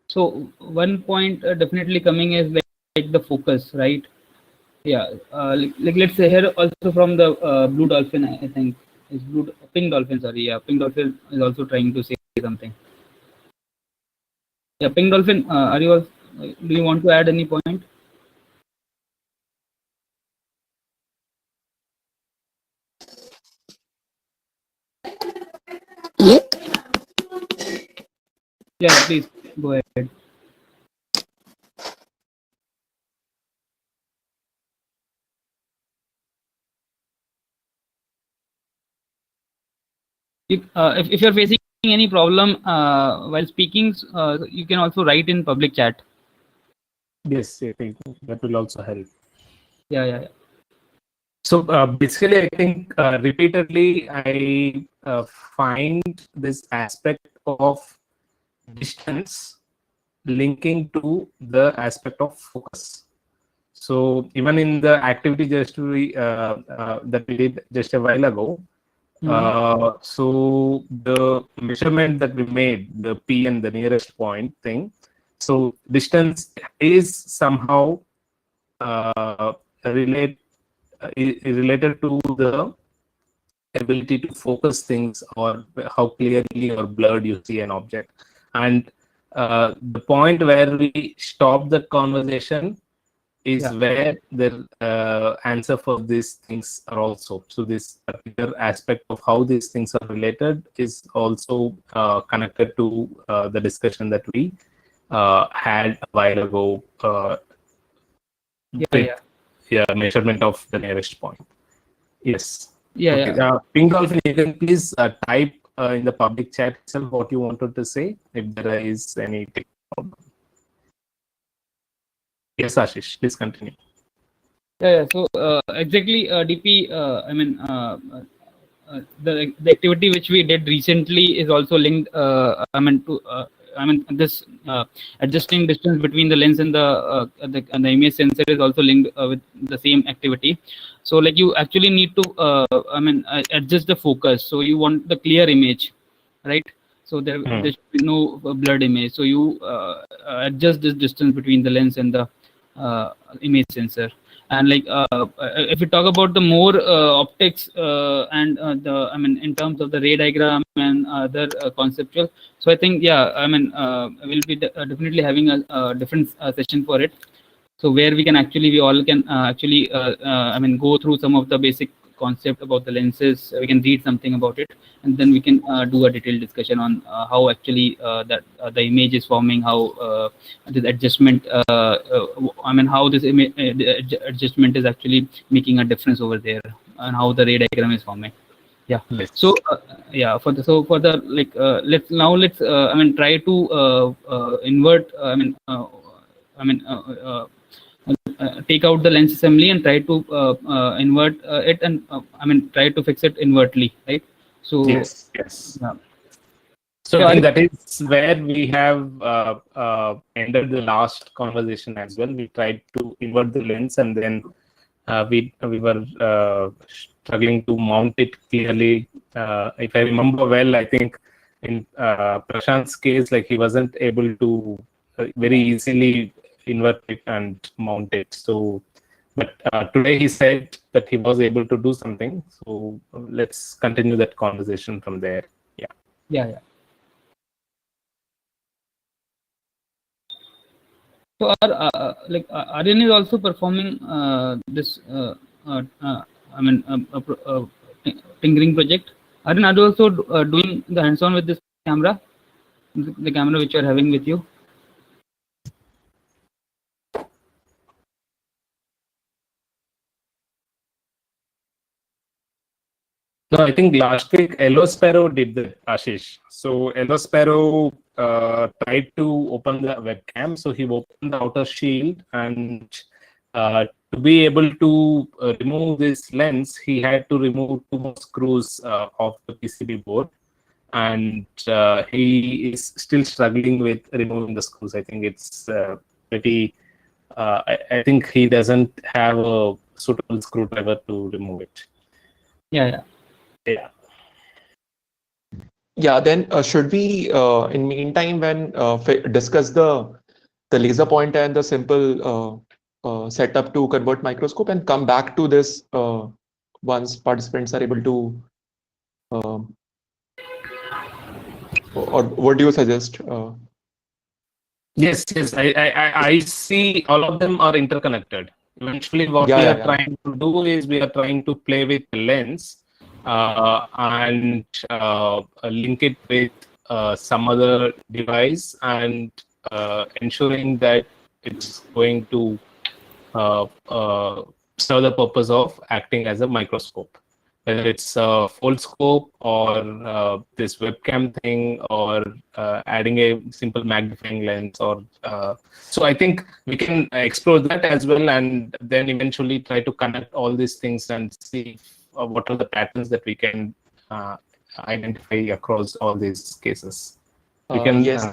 So one point definitely coming is like the focus, right? Yeah. Like let's say here also from the Blue Dolphin, I think is Pink Dolphin. Sorry, yeah, Pink Dolphin is also trying to say something. Yeah, Pink Dolphin, do you want to add any point? Yep. Yeah, please go ahead. If you're facing any problem while speaking, you can also write in public chat. Yes, I think that will also help. Yeah. So basically, I think repeatedly I find this aspect of distance linking to the aspect of focus. So even in the activity that we did just a while ago, so the measurement that we made, the P and the nearest point thing, so distance is somehow related to the ability to focus things, or how clearly or blurred you see an object. And the point where we stop the conversation is where the answer for these things are also. So this particular aspect of how these things are related is also connected to the discussion that we had a while ago. Measurement of the nearest point. Yes. Okay. Pink Dolphin, you can please type in the public chat itself what you wanted to say, if there is any problem. Yes, Ashish, please continue. Yeah. So exactly, DP. The activity which we did recently is also linked. This adjusting distance between the lens and the image sensor is also linked with the same activity. So like you actually need to adjust the focus. So you want the clear image, right? So there should be no blurred image. So you adjust this distance between the lens and the image sensor. And like if we talk about the more optics and in terms of the ray diagram and other conceptual, so I think we'll be definitely having a different session for it. So where we all can go through some of the basic concept about the lenses. We can read something about it, and then we can do a detailed discussion on how actually that the image is forming, how this adjustment, how this adjustment is actually making a difference over there, and how the ray diagram is forming. Yeah. So let's try to invert. Take out the lens assembly and try to invert it, and try to fix it invertly, right? So yes. So I think that is where we have ended the last conversation as well. We tried to invert the lens, and then we were struggling to mount it clearly. If I remember well, I think in Prashant's case, like he wasn't able to very easily invert it and mount it. So, but today he said that he was able to do something. So let's continue that conversation from there. Yeah. Yeah. So Aryan is also performing this. Tinkering project. Aryan, are you also doing the hands-on with this camera, the camera which you are having with you? No, I think last week Yellow Sparrow did that, Ashish. So Yellow Sparrow tried to open the webcam. So he opened the outer shield, and to be able to remove this lens, he had to remove 2 more screws of the PCB board. And he is still struggling with removing the screws. I think it's pretty, I think he doesn't have a suitable screwdriver to remove it. Yeah. Yeah, then should we, in meantime, when discuss the laser pointer and the simple setup to convert microscope, and come back to this once participants are able to, or what do you suggest? Yes. I see all of them are interconnected. Eventually, what we are trying to do is we are trying to play with the lens and link it with some other device, and ensuring that it's going to serve the purpose of acting as a microscope, whether it's a full scope or this webcam thing, or adding a simple magnifying lens, or so I think we can explore that as well, and then eventually try to connect all these things and see what are the patterns that we can identify across all these cases. We can yes.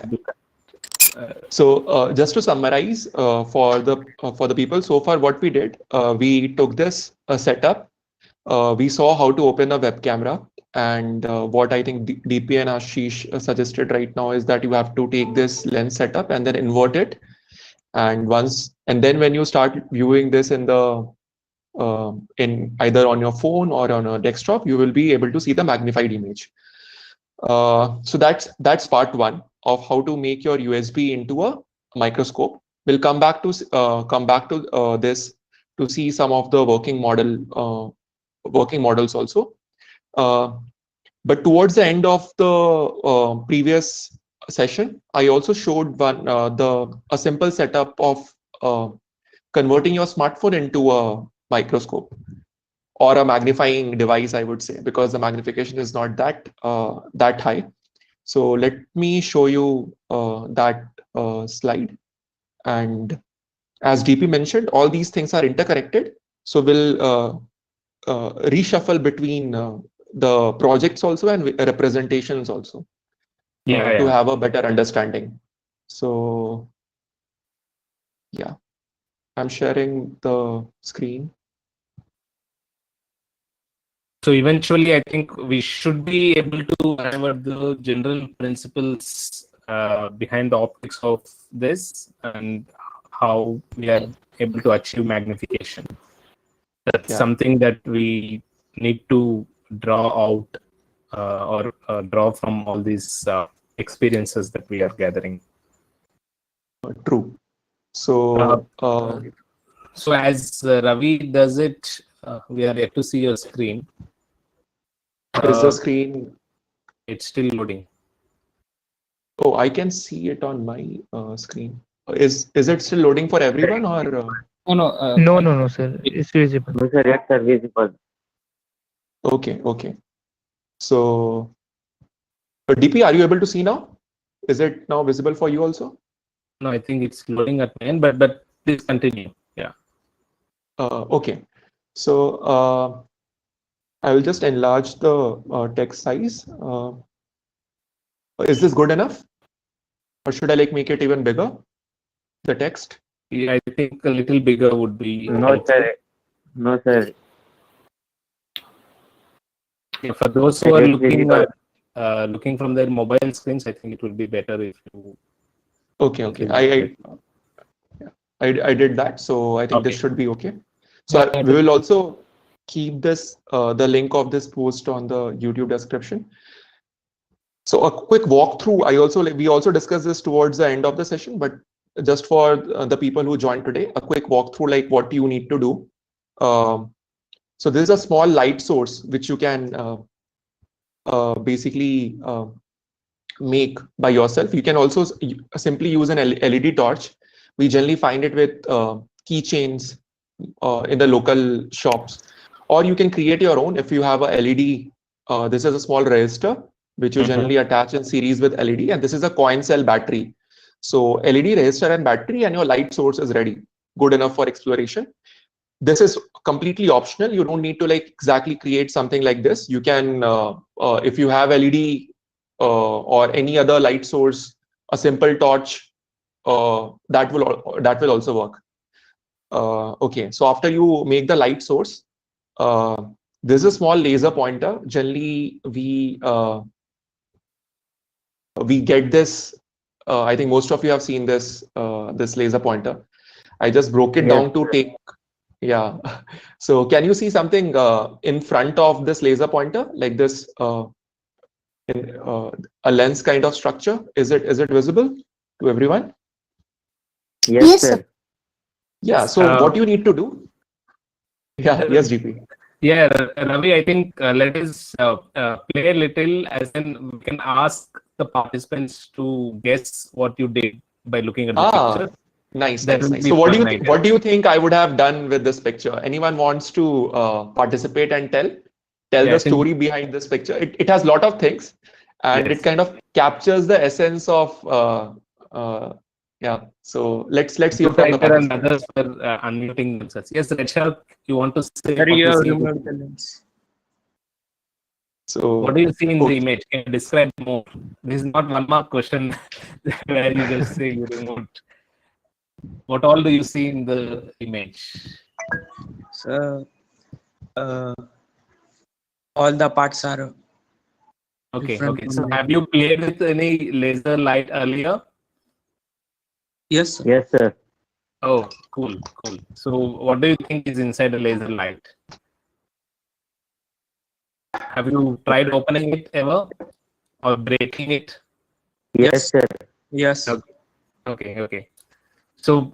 So just to summarize for the people, so far what we did, we took this setup. We saw how to open a web camera, and what I think DP and Ashish suggested right now is that you have to take this lens setup and then invert it, and then when you start viewing this in the in either on your phone or on a desktop, you will be able to see the magnified image. So that's part one of how to make your USB into a microscope. We'll come back to this to see some of the working models also. But towards the end of the previous session, I also showed a simple setup of converting your smartphone into a microscope or a magnifying device, I would say, because the magnification is not that high. So let me show you that slide. And as DP mentioned, all these things are interconnected. So we'll reshuffle between the projects also and representations also to have a better understanding. So yeah, I'm sharing the screen. So eventually, I think we should be able to have the general principles behind the optics of this and how we are able to achieve magnification. That's something that we need to draw out or draw from all these experiences that we are gathering. True. So, so as Ravi does it, we are yet to see your screen. Is the screen? It's still loading. Oh, I can see it on my screen. Is it still loading for everyone, or? No, sir. It's visible. No, sir, it's visible. Okay. So, DP, are you able to see now? Is it now visible for you also? No, I think it's loading at my end, but please continue. Yeah. Okay. So I will just enlarge the text size. Is this good enough? Or should I make it even bigger? The text? Yeah, I think a little bigger would be. No, sir. Yeah, for those who are looking at looking from their mobile screens, I think it would be better if you. Okay. I did that, so I think this Okay. should be okay. So we will also keep this the link of this post on the YouTube description. So a quick walkthrough. We also discussed this towards the end of the session, but just for the people who joined today, a quick walkthrough like what you need to do. So this is a small light source which you can basically make by yourself. You can also simply use an LED torch. We generally find it with keychains in the local shops, or you can create your own if you have a LED. This is a small resistor which you generally attach in series with LED, and this is a coin cell battery. So LED resistor and battery, and your light source is ready, good enough for exploration. This is completely optional. You don't need to like exactly create something like this. You can, if you have LED or any other light source, a simple torch, that will also work. Okay, so after you make the light source, this is a small laser pointer. Generally, we get this. I think most of you have seen this this laser pointer. I just broke it down to take. Yeah. So can you see something in front of this laser pointer, like this, in, a lens kind of structure? Is it visible to everyone? Yes, sir. Yeah. So what you need to do? Yeah. Yes, GP. Yeah, Ravi, I think let us play a little, as in we can ask the participants to guess what you did by looking at the picture. Nice. That will be So what fun, do you think I would have done with this picture? Anyone wants to participate and tell Yeah, the story behind this picture? It has a lot of things, and Yes. it kind of captures the essence of yeah. So let's hear from the Tiger and participants. others were unmuting themselves. Yes, Red Shark, you want to say Sir, what you you have see? removed the lens. So What do you see in the image? Can you describe more? This is not one mark question where you just say you removed. What all do you see in the image? So, all the parts are Okay. different Okay. from So the- have you played with any laser light earlier? Yes, sir. Yes, sir. Oh, cool. So what do you think is inside a laser light? Have you tried opening it ever or breaking it? Yes, sir. Yes. Okay. So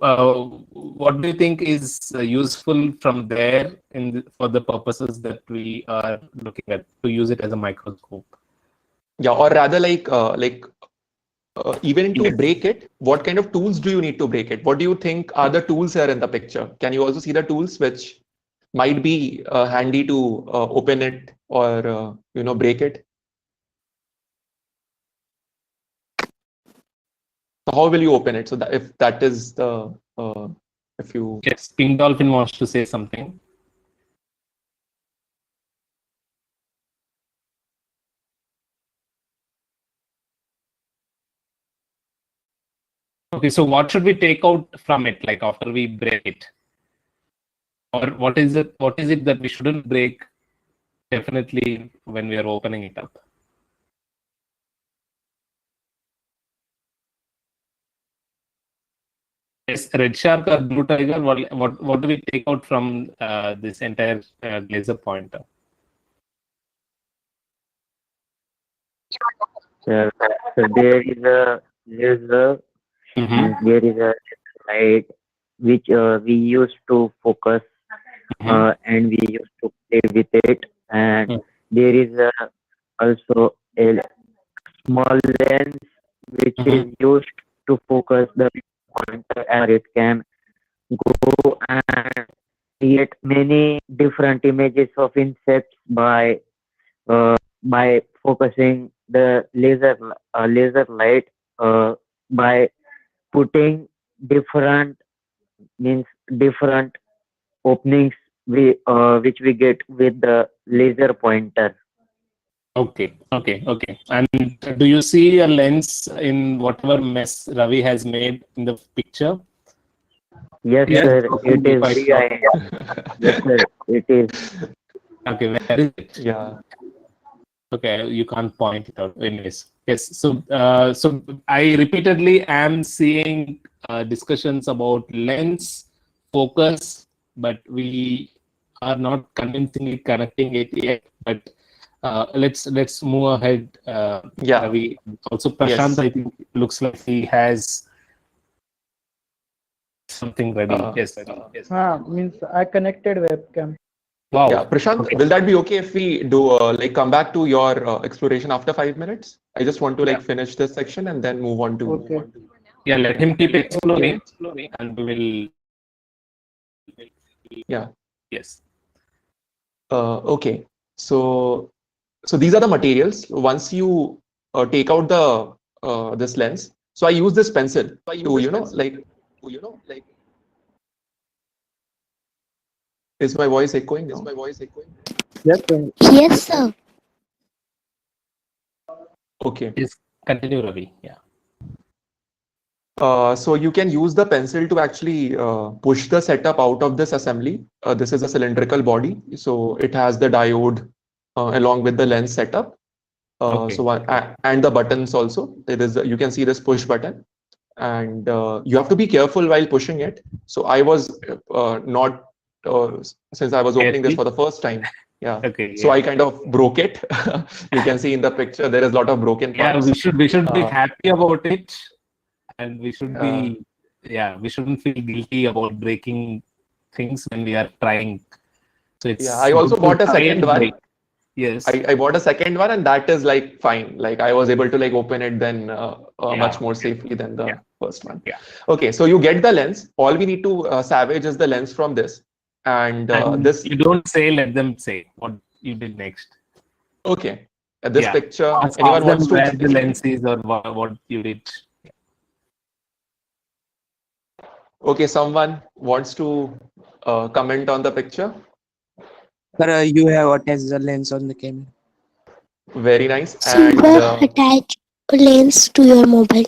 what do you think is useful from there for the purposes that we are looking at, to use it as a microscope? Yeah, or rather even to break it, what kind of tools do you need to break it? What do you think are the tools here in the picture? Can you also see the tools which might be handy to open it or break it? So how will you open it? So that if that is the if you Yes, King Dolphin wants to say something. Okay, so what should we take out from it, like after we break it? Or what is it that we shouldn't break definitely when we are opening it up? Yes, Red Shark or Blue Tiger, what do we take out from this entire laser pointer? So there is a laser, there is a light which we use to focus and we used to play with it, and there is also a small lens which is used to focus the pointer, and it can go and create many different images of insects by focusing the laser light by putting different different openings which we get with the laser pointer. Okay. And do you see a lens in whatever mess Ravi has made in the picture? Yes, sir. It is behind. Yes, sir. It is. Okay, where is it? yeah. Okay, you can't point it out. Anyways, yes. So, so I repeatedly am seeing discussions about lens, focus, but we are not convincingly connecting it yet. But let's move ahead. Yeah. Ravi. Also, Prashant, Yes. I think looks like he has something ready. Yes. Means I connected webcam. Wow. Yeah, Prashant, Okay. will that be okay if we do like come back to your exploration after 5 minutes? I just want to like finish this section and then move on to. Okay. Yeah, let him keep exploring, and we will. Yeah. Yes. Okay. So these are the materials. Once you take out the this lens, so I use this pencil to Is my voice echoing now? Yes, sir. Yes, sir. Okay. Please continue, Ravi. Yeah. So you can use the pencil to actually push the setup out of this assembly. This is a cylindrical body, so it has the diode along with the lens setup. Okay. And the buttons also. There is you can see this push button, and you have to be careful while pushing it. So I was not since I was opening this for the first time. Yeah. Okay. So I kind of broke it. You can see in the picture there is a lot of broken Yeah, parts. we should be happy about it, and we should Uh, be we shouldn't feel guilty about breaking things when we are trying. So it's Yeah, I also good to bought a try second and one. break. Yes. I bought a second one, and that is like fine. Like I was able to like open it then much more safely than the first one. Yeah. Okay, so you get the lens. All we need to salvage is the lens from this, and And this. you don't say, let them say what you did next. Okay, this Yeah. picture. Ask Anyone them wants to where the explain? lens is or what you did. Okay, someone wants to comment on the picture. Sir, you have attached the lens on the camera. Very nice. So you have attached a lens to your mobile.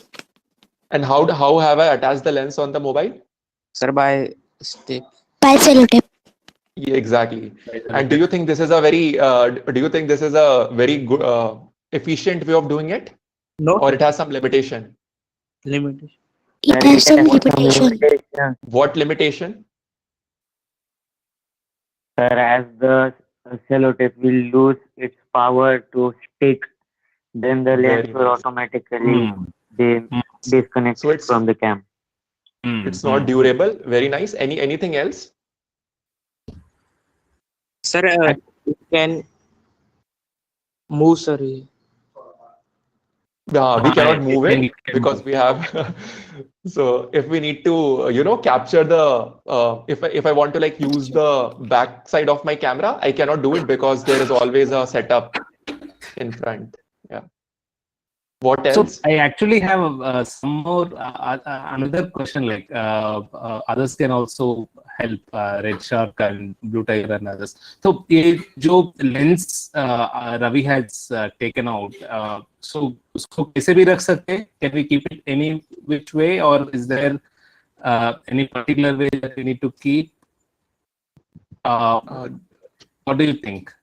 And how have I attached the lens on the mobile? Sir, by step. By sellotape. Yeah, exactly. And do you think this is a very good efficient way of doing it? No. Or it has some limitation? Limitation. It has some limitation. What limitation? Sir, as the sellotape will lose its power to stick, then the lens Very will nice. automatically disconnect So it's from the cam. it's not durable. Very nice. Anything else? Sir, you can move, sir. We cannot move it because we have. So if we need to, capture the if I want to like use the back side of my camera, I cannot do it because there is always a setup in front. Yeah. What else? So I actually have some more another question. Like others can also help. Red Shark and Blue Tiger and others. So ये जो lens Ravi has taken out. So उसको कैसे भी रख सकते हैं? Can we keep it any which way, or is there any particular way that we need to keep? What do you think?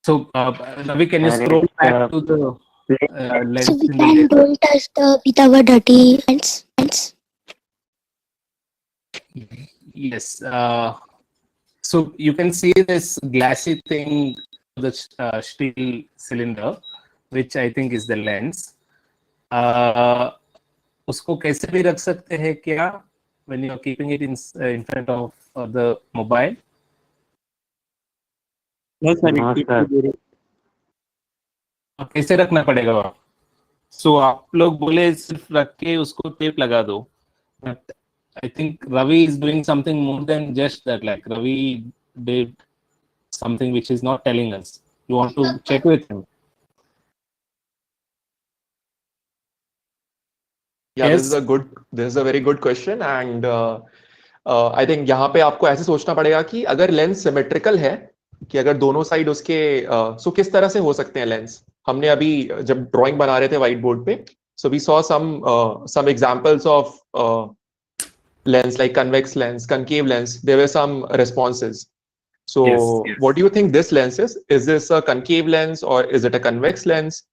So, Ravi, can you scroll back to the lens? So we can don't touch with our dirty hands. Yes. So you can see this glassy thing, the steel cylinder, which I think is the lens. उसको कैसे भी रख सकते हैं क्या? When you are keeping it in front of the mobile. No, sir. कैसे रखना पड़ेगा वहाँ? So आप लोग बोले सिर्फ रख के उसको टेप लगा दो. But I think Ravi is doing something more than just that. Like Ravi did something which is not telling us. You want to check with him? Yeah, Yes. this is a very good question, and I think यहाँ पे आपको ऐसे सोचना पड़ेगा कि अगर lens symmetrical है, कि अगर दोनों साइड उसके सो किस तरह से हो सकते हैं लेंस. हमने अभी जब ड्राइंग बना रहे थे व्हाइट बोर्ड पे, so we saw some examples of lens like convex lens, concave lens. There were some responses. So Yes. what do you think this lens is? Is this a concave lens or is it a convex lens?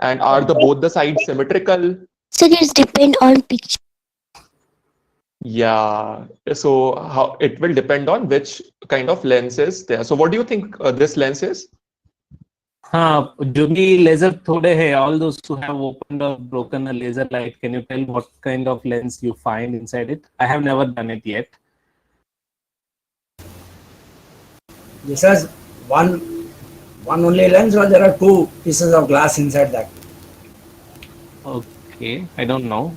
And are both the sides symmetrical? So it's depend on picture. Yeah. So how it will depend on which kind of lens is there. So what do you think this lens is? हाँ, जो भी laser थोड़े है, all those who have opened or broken a laser light, can you tell what kind of lens you find inside it? I have never done it yet. This has one only lens, or there are two pieces of glass inside that? Okay, I don't know.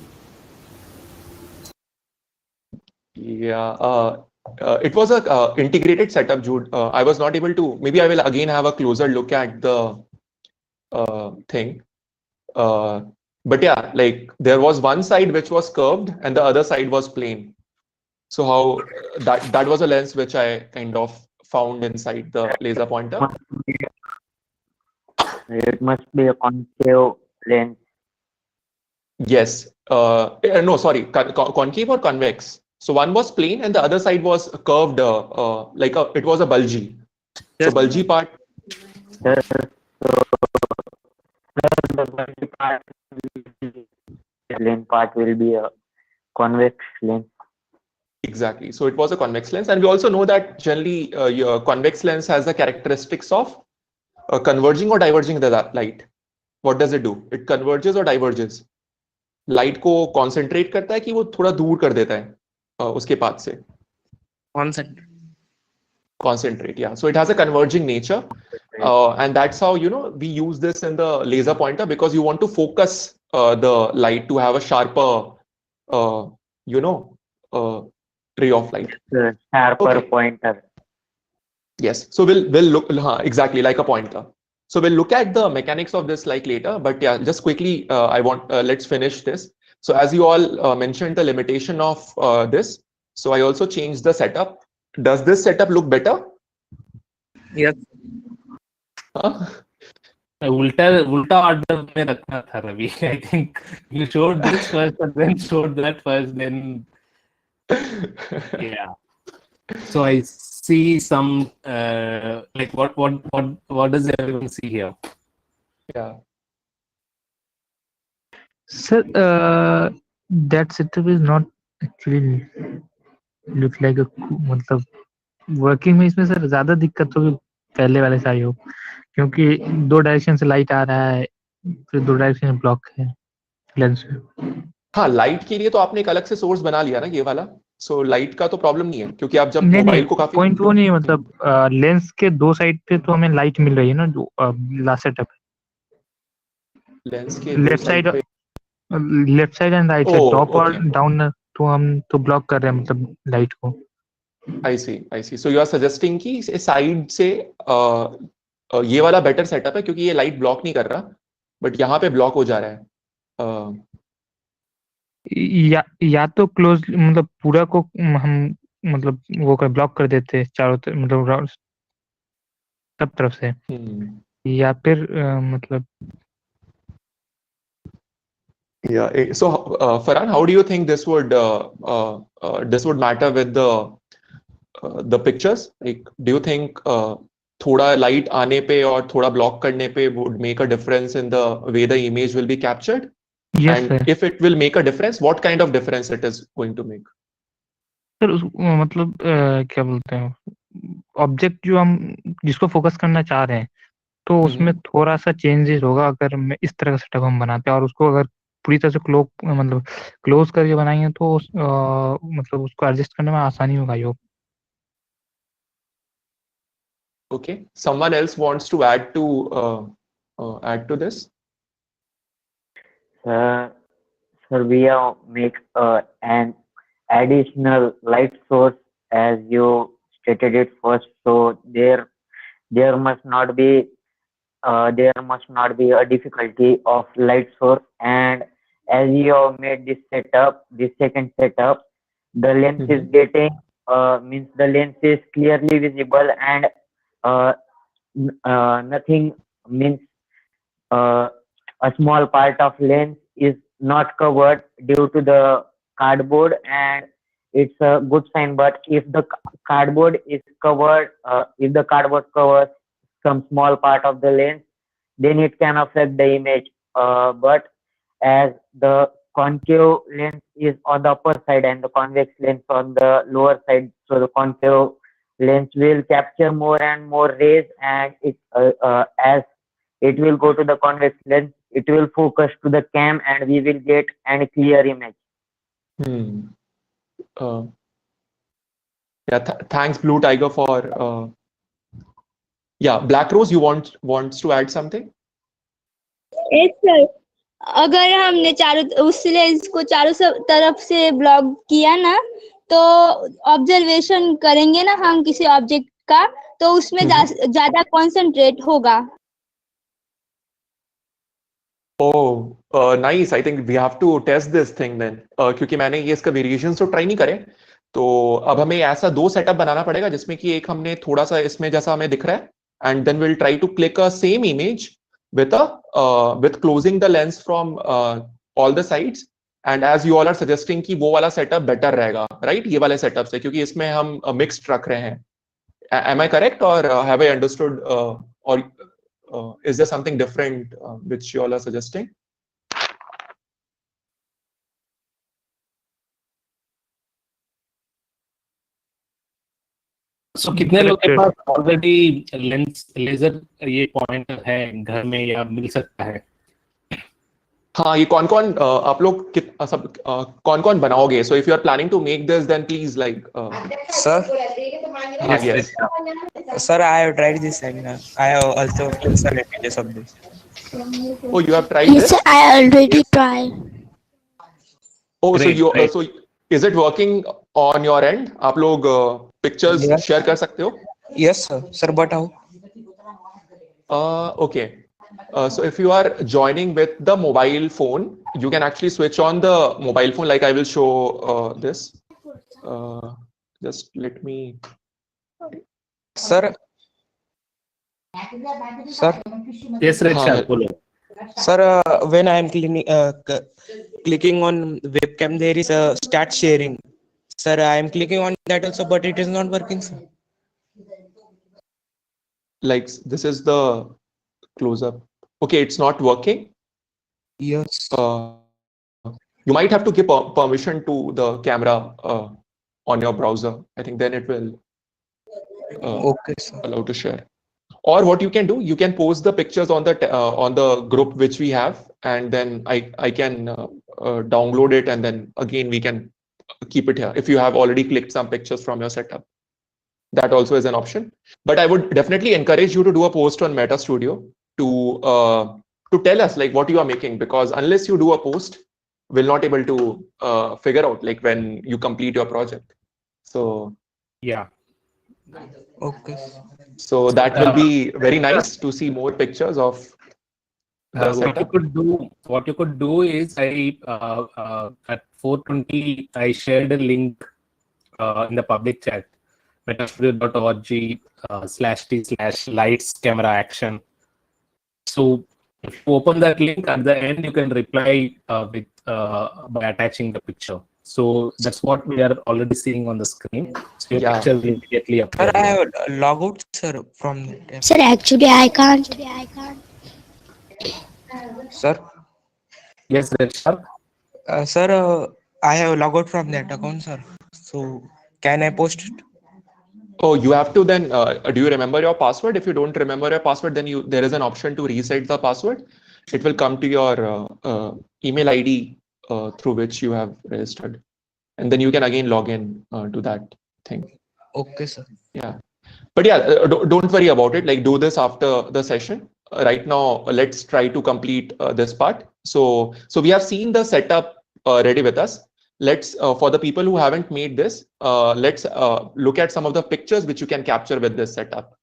Yeah. It was a integrated setup, Jude. I was not able to. Maybe I will again have a closer look at the thing. But yeah, like there was one side which was curved and the other side was plain. So how that was a lens which I kind of found inside the laser pointer. It must be a concave lens. Yes. No, sorry, concave or convex. So one was plain and the other side was curved, it was a bulgy. So bulgy part. The bulgy part, the lens part will be a convex lens. Exactly. So it was a convex lens, and we also know that generally your convex lens has the characteristics of converging or diverging the light. What does it do? It converges or diverges. Light को concentrate करता है कि वो थोड़ा दूर कर देता है उसके पाथ से. Concentrate, yeah. So it has a converging nature, and that's how we use this in the laser pointer, because you want to focus the light to have a sharper ray of light. Sharper Okay. pointer. Yes. So we'll look exactly like a pointer. So we'll look at the mechanics of this like later, but yeah, just quickly, let's finish this. So as you all mentioned the limitation of this, so I also changed the setup. Does this setup look better? Yes. उल्टा order में रखना था Ravi. I think you showed this first and then showed that first, then yeah. So I see some like what does everyone see here? Yeah. Sir, that setup is not actually look like a मतलब working में इसमें sir ज्यादा दिक्कत होगी पहले वाले से आई हो, क्योंकि दो डायरेक्शन से लाइट आ रहा है, फिर दो डायरेक्शन ब्लॉक है लेंस में. हाँ, लाइट के लिए तो आपने एक अलग से सोर्स बना लिया ना ये वाला. सो लाइट का तो प्रॉब्लम नहीं है, क्योंकि आप जब नहीं मोबाइल को काफी पॉइंट वो नहीं, मतलब लेंस के दो साइड पे तो हमें लाइट मिल रही है ना, जो लास्ट सेटअप है. लेंस के left side and right side, top और डाउन, तो हम तो ब्लॉक कर रहे हैं मतलब लाइट को. I see. So you are suggesting कि इस साइड से ये वाला बेटर सेटअप है, क्योंकि ये लाइट ब्लॉक नहीं कर रहा, बट यहाँ पे ब्लॉक हो जा रहा है. या तो क्लोज मतलब पूरा को हम मतलब वो कर ब्लॉक कर देते चारों मतलब सब तरफ से, या फिर मतलब. Yeah. So Farhan, how do you think this would matter with the pictures? Like, do you think थोड़ा लाइट आने पे और थोड़ा ब्लॉक करने पे would make a difference in the way the image will be captured? Yes, and sir. if it will make a difference, what kind of difference it is going to make? Sir मतलब क्या बोलते हैं, object जो हम जिसको focus करना चाह रहे हैं, तो उसमें थोड़ा सा चेंजेस होगा अगर इस तरह का सेटअप हम बनाते हैं, और उसको अगर पूरी तरह से क्लोज करके बनाएंगे तो मतलब उसको एडजस्ट करने में आसानी होगा. यो Okay, someone else wants to add to this? Sir, we make an additional light source as you stated it first. So there must not be a difficulty of light source, and as you have made this second setup, the lens is getting means the lens is clearly visible, and nothing means a small part of lens is not covered due to the cardboard, and it's a good sign. But if the cardboard is covered, if the cardboard covers some small part of the lens, then it can affect the image. But as the concave lens is on the upper side and the convex lens on the lower side, so the concave lens will capture more and more rays, and as it will go to the convex lens, it will focus to the cam, and we will get a clear image. Yeah, thanks, Blue Tiger, for. Yeah, Black Rose, you wants to add something? Yes, sir. अगर हमने चारों उस lens को चारों तरफ से block किया ना, तो ऑब्जर्वेशन करेंगे ना हम किसी ऑब्जेक्ट का, तो उसमें ज्यादा कंसंट्रेट होगा. Oh, nice. I think we have to test this thing then. क्योंकि मैंने ये इसका वेरिएशंस तो ट्राई नहीं करे, तो अब हमें ऐसा 2 सेटअप बनाना पड़ेगा जिसमें कि एक हमने थोड़ा सा इसमें जैसा हमें दिख रहा है, and then we'll try to click a same image with closing the lens from all the sides, and as you all are suggesting कि वो वाला सेटअप बेटर रहेगा, right? ये वाले सेटअप से, क्योंकि इसमें हम मिक्स्ड रख रहे हैं. Am I correct, or have I understood, or is there something different which you all are suggesting? So कितने लोग के पास ऑलरेडी लेंस लेजर ये पॉइंटर है घर में या मिल सकता है? हाँ, ये कौन-कौन आप लोग सब कौन-कौन बनाओगे? So if you are planning to make this, then please Sir? Yes. Sir, I have tried this and I have also put some images of this. Oh, you have tried Yes, this? sir, I already tried. Oh, Great, so great. so is it working on your end? आप लोग pictures Yes. share कर सकते हो? Yes, sir. Sir, but how? Okay. So if you are joining with the mobile phone, you can actually switch on the mobile phone. Like I will show this. Just let me. Sir? Sir? Yes, Richa, बोलो. Sir, when I am clicking on webcam, there is a start sharing. Sir, I am clicking on that also, but it is not working, sir. Like this is the close-up. Okay, it's not working. Yes. You might have to give permission to the camera on your browser. I think then it will Okay, sir. allow to share. Or what you can do, you can post the pictures on the group which we have, and then I can download it, and then again we can keep it here. If you have already clicked some pictures from your setup, that also is an option. But I would definitely encourage you to do a post on Meta Studio to tell us like what you are making, because unless you do a post, we'll not able to figure out like when you complete your project. So Yeah. Okay. So that will be very nice to see more pictures of the setup. What you could do is at 4:20 I shared a link in the public chat, metastudio.org/t/lights camera action. So if you open that link at the end, you can reply by attaching the picture. So that's what we are already seeing on the screen. So your picture will immediately appear. Sir, I have log out, sir, from that. Sir, actually, I can't. Sir? Yes, Rishab? Sir, I have log out from that account, sir. So can I post it? Oh, you have to then, do you remember your password? If you don't remember your password, then there is an option to reset the password. It will come to your email ID through which you have registered. And then you can again log in to that thing. Okay, sir. Yeah. But yeah, don't worry about it. Like do this after the session. Right now, let's try to complete this part. So we have seen the setup ready with us. Let's, for the people who haven't made this, let's look at some of the pictures which you can capture with this setup.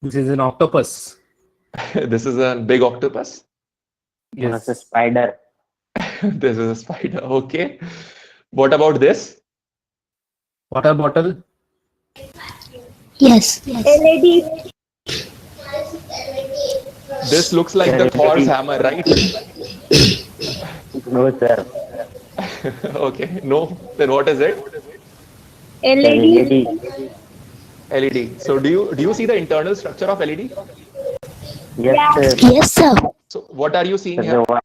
This is an octopus. This is a big octopus. Yes. It's a spider. This is a spider. Okay. What about this? Water bottle. Yes. LED. This looks like the Thor's hammer, right? No, sir. Okay, no. Then what is it? LED. LED. So do you see the internal structure of LED? Yes, Yeah. sir. Yes, sir. So what are you seeing The here? white.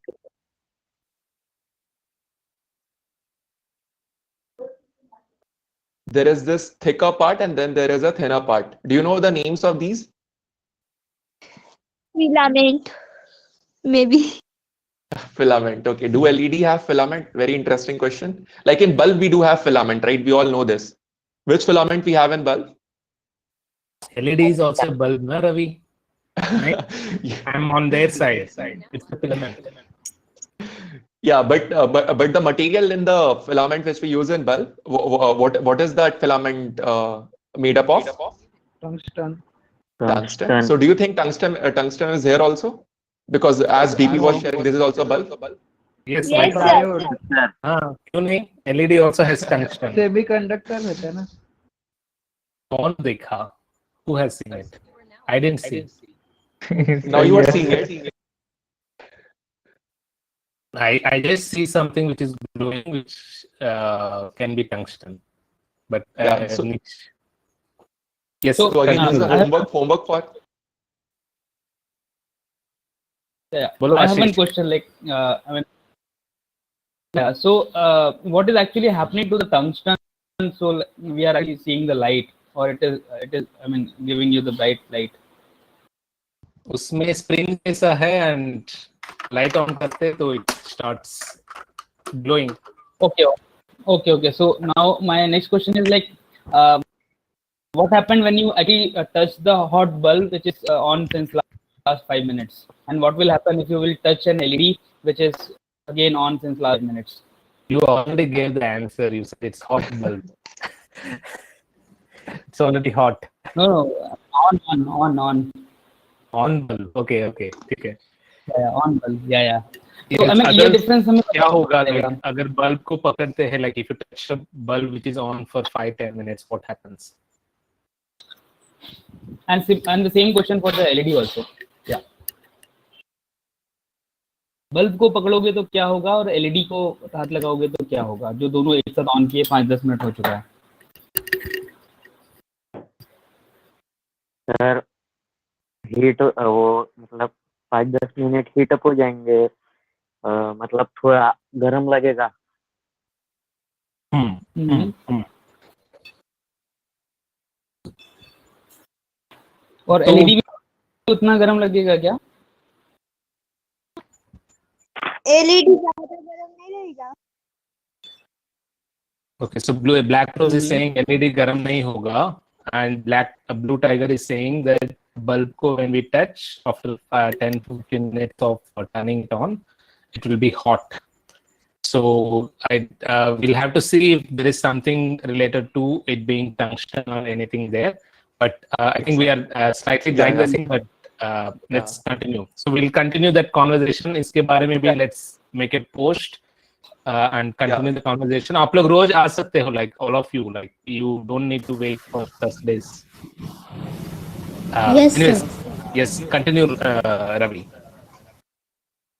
There is this thicker part and then there is a thinner part. Do you know the names of these? Filament. Maybe. Filament. Okay. Do LED have filament? Very interesting question. Like in bulb, we do have filament, right? We all know this. Which filament we have in bulb? LED is also a bulb, na Ravi? Right? Yeah. I'm on their side. It's the filament. Yeah, but the material in the filament which we use in bulb, what is that filament made up of? Tungsten. Tungsten. So do you think tungsten is here also? Because as DP was sharing, this is also a bulb. Yes, Yes, micro. sir. Diode. क्यों नहीं? LED also has tungsten. Semiconductor रहता है ना. कौन देखा? Who has seen it? I didn't see. Now you are seeing it. I just see something which is glowing, which can be tungsten. But Yeah, so- yes. So, So again, this is a I have- homework for. Yeah, Bolo, I have one Ashish. question. Like, yeah. So, what is actually happening to the tungsten? So we are actually seeing the light, or it is. I mean, giving you the bright light. उसमें spring जैसा है and light on करते तो it starts glowing. Okay. So now my next question is like, what happened when you actually touch the hot bulb, which is on since last 5 minutes, and what will happen if you will touch an LED, which is again on since last 5 minutes? You already gave the answer. You said it's hot bulb. It's already hot. No, on. On bulb. Okay. ठीक है. Yeah, on bulb. Yeah. Yes, So I mean, ये difference हमें क्या होगा पड़ेगा. like, अगर bulb को पकड़ते हैं, like if you touch a bulb which is on for 5-10 minutes, what happens? And the same question for the LED also. Yeah. Bulb को पकड़ोगे तो क्या होगा और एलईडी को हाथ लगाओगे तो क्या होगा, जो दोनों एक साथ ऑन किए 5-10 मिनट हो चुका है. सर हीट वो मतलब 5-10 मिनट हीट अप हो जाएंगे. मतलब थोड़ा गर्म लगेगा. और तो- एलईडी भी उतना गर्म लगेगा क्या? एलईडी ज्यादा गर्म नहीं रहेगा. Okay, so Black Rose is saying LED garam nahi hoga, and Blue Tiger is saying that bulb ko when we touch after 10-15 minutes of turning it on, it will be hot. So I will have to see if there is something related to it being tungsten or anything there. But I think we are slightly digressing, but let's continue. So we'll continue that conversation. इसके बारे में भी let's make a post. And continue the conversation. आप लोग रोज आ सकते हो, like all of you, like you don't need to wait for Thursdays. Yes, Anyways, sir. yes, continue, Ravi.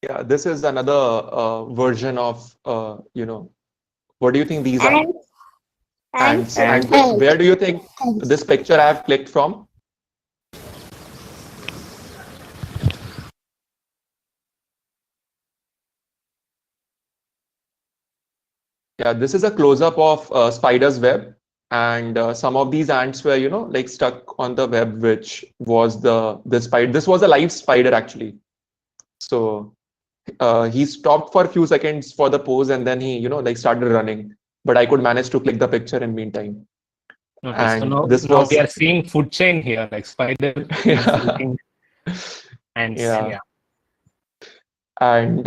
Yeah, this is another version of what do you think these are? Ants. And where do you think this picture I have clicked from? Yeah, this is a close-up of spider's web, and some of these ants were, like stuck on the web, which was the spider. This was a live spider actually. So he stopped for a few seconds for the pose, and then he, like started running. But I could manage to click the picture in meantime. Okay, And so now, this now was we are seeing food chain here, like spider. Ants. Yeah. And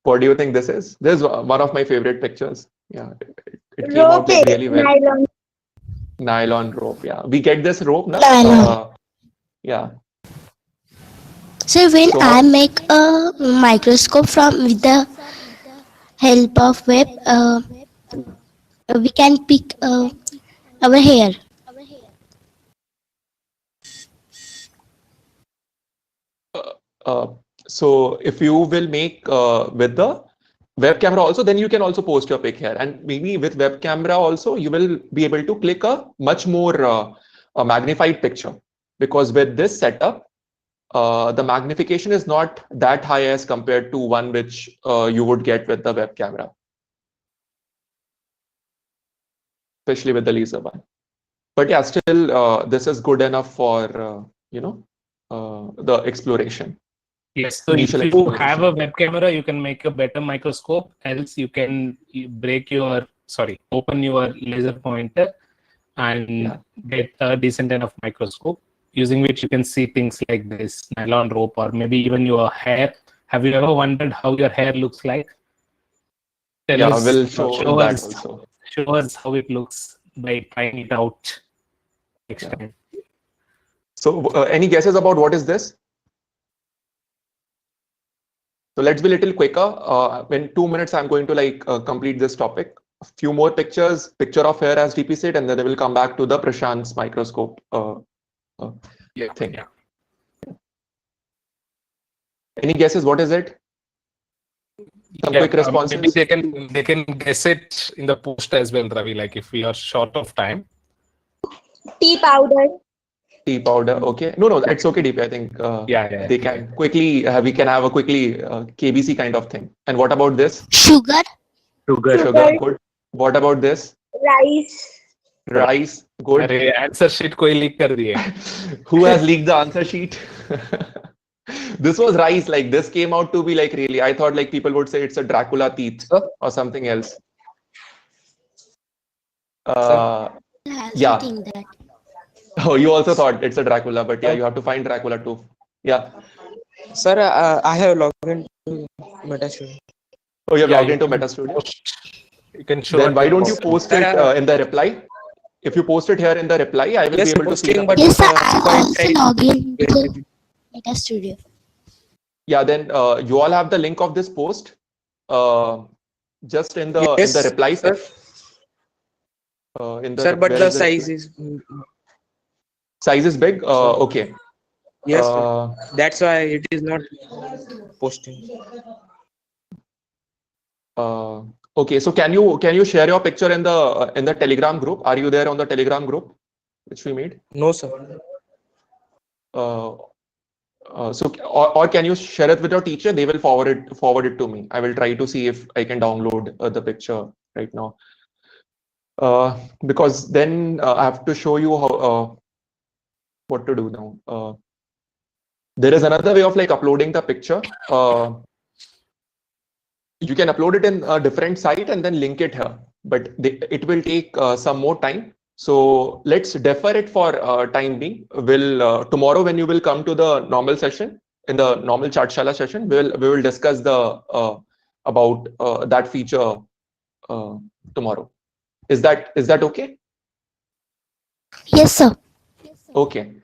what do you think this is? This is one of my favorite pictures. Yeah, it came out like really well. Nylon rope. Yeah, we get this rope now. Yeah. So when I make a microscope with the help of web, we can pick our hair. So if you will make with the web camera also, then you can also post your pic here. And maybe with web camera also, you will be able to click a much more a magnified picture, because with this setup, the magnification is not that high as compared to one which you would get with the web camera, especially with the laser one. But yeah, still, this is good enough for, the exploration. Yes, so if Initial you have exploration. a web camera, you can make a better microscope. Else, you can open your laser pointer and get a decent enough microscope, using which you can see things like this nylon rope, or maybe even your hair. Have you ever wondered how your hair looks like? Yeah, we'll show that also. Show us how it looks by trying it out next time. So any guesses about what is this? So let's be a little quicker. In 2 minutes, I'm going to complete this topic. A few more pictures, picture of hair as DP said, and then I will come back to the Prashant's microscope thing. Yeah. Any guesses? What is it? Some quick responses. Maybe they can guess it in the post as well, Ravi. Like if we are short of time. Tea powder. Tea powder. Okay. No, it's okay, DP. I think they can quickly. We can have a quickly KBC kind of thing. And what about this? Sugar. Sugar. Good. What about this? Rice. Good. Answer sheet koi leak kar diye. Who has leaked the answer sheet? This was rice. Like this came out to be like really. I thought like people would say it's a Dracula teeth or something else. Yeah. Oh, you also thought it's a Dracula, but yeah, you have to find Dracula too. Yeah. Sir, I have logged into MetaStudio. Oh, you have logged into MetaStudio? You can show. Then why don't you post it in the reply? If you post it here in the reply, I will be able to see it. Yes, sir, I also log in to MetaStudio. Yeah, then you all have the link of this post just in the reply sir. Sir, but the size is big. Okay. Yes, that's why it is not posting. Okay, so can you share your picture in the Telegram group? Are you there on the Telegram group which we made? No, sir. Or can you share it with your teacher? They will forward it to me. I will try to see if I can download the picture right now. Because then I have to show you how what to do now. There is another way of like uploading the picture. You can upload it in a different site and then link it here, but it will take some more time. So let's defer it for time being. We'll tomorrow when you will come to the normal session, in the normal Chatshaala session, we will discuss the about that feature tomorrow. Is that okay? Yes, sir. Okay.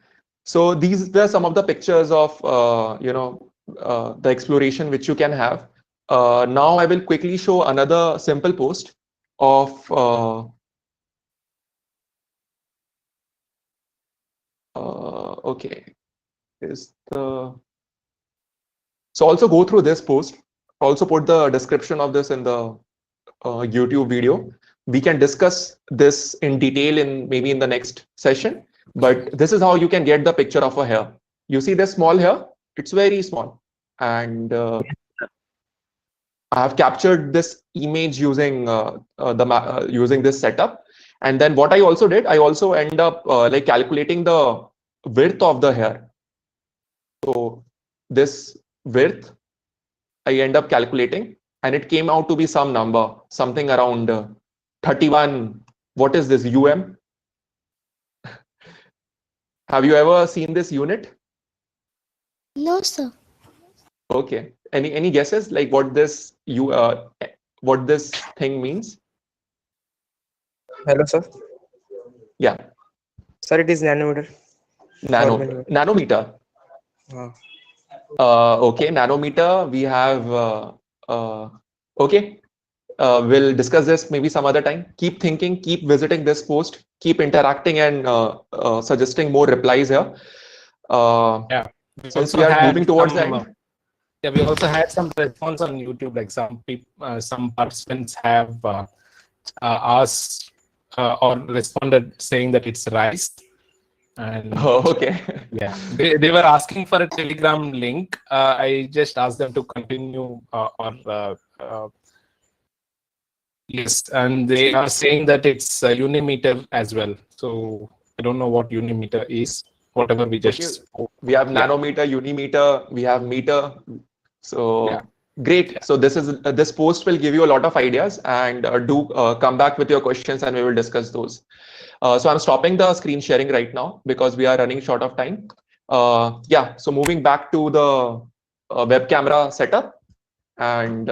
So these were some of the pictures of the exploration which you can have. Now I will quickly show another simple post of okay. So also go through this post. Also put the description of this in the YouTube video. We can discuss this in detail maybe in the next session. But this is how you can get the picture of a hair. You see this small hair? It's very small, and I have captured this image using using this setup. And then what I also did, I also end up like calculating the width of the hair. So this width, I end up calculating, and it came out to be some number, something around 31. What is this, UM? Have you ever seen this unit? No, sir. Okay. Any guesses like what this thing means? Hello, sir. Yeah. Sir, it is nanometer. Nanometer. Okay, nanometer. We have. Okay. We'll discuss this maybe some other time. Keep thinking. Keep visiting this post. Keep interacting and suggesting more replies here. Yeah. Since we are moving towards the end. Yeah, we also had some response on YouTube. Like some participants have asked or responded saying that it's rice. And okay. yeah, they were asking for a Telegram link. I just asked them to continue yes, and they are saying that it's a unimeter as well. So I don't know what unimeter is. Whatever we just we have nanometer, unimeter, we have meter. So great. So this post will give you a lot of ideas, and do come back with your questions and we will discuss those. So I'm stopping the screen sharing right now because we are running short of time. Yeah, so moving back to the web camera setup, and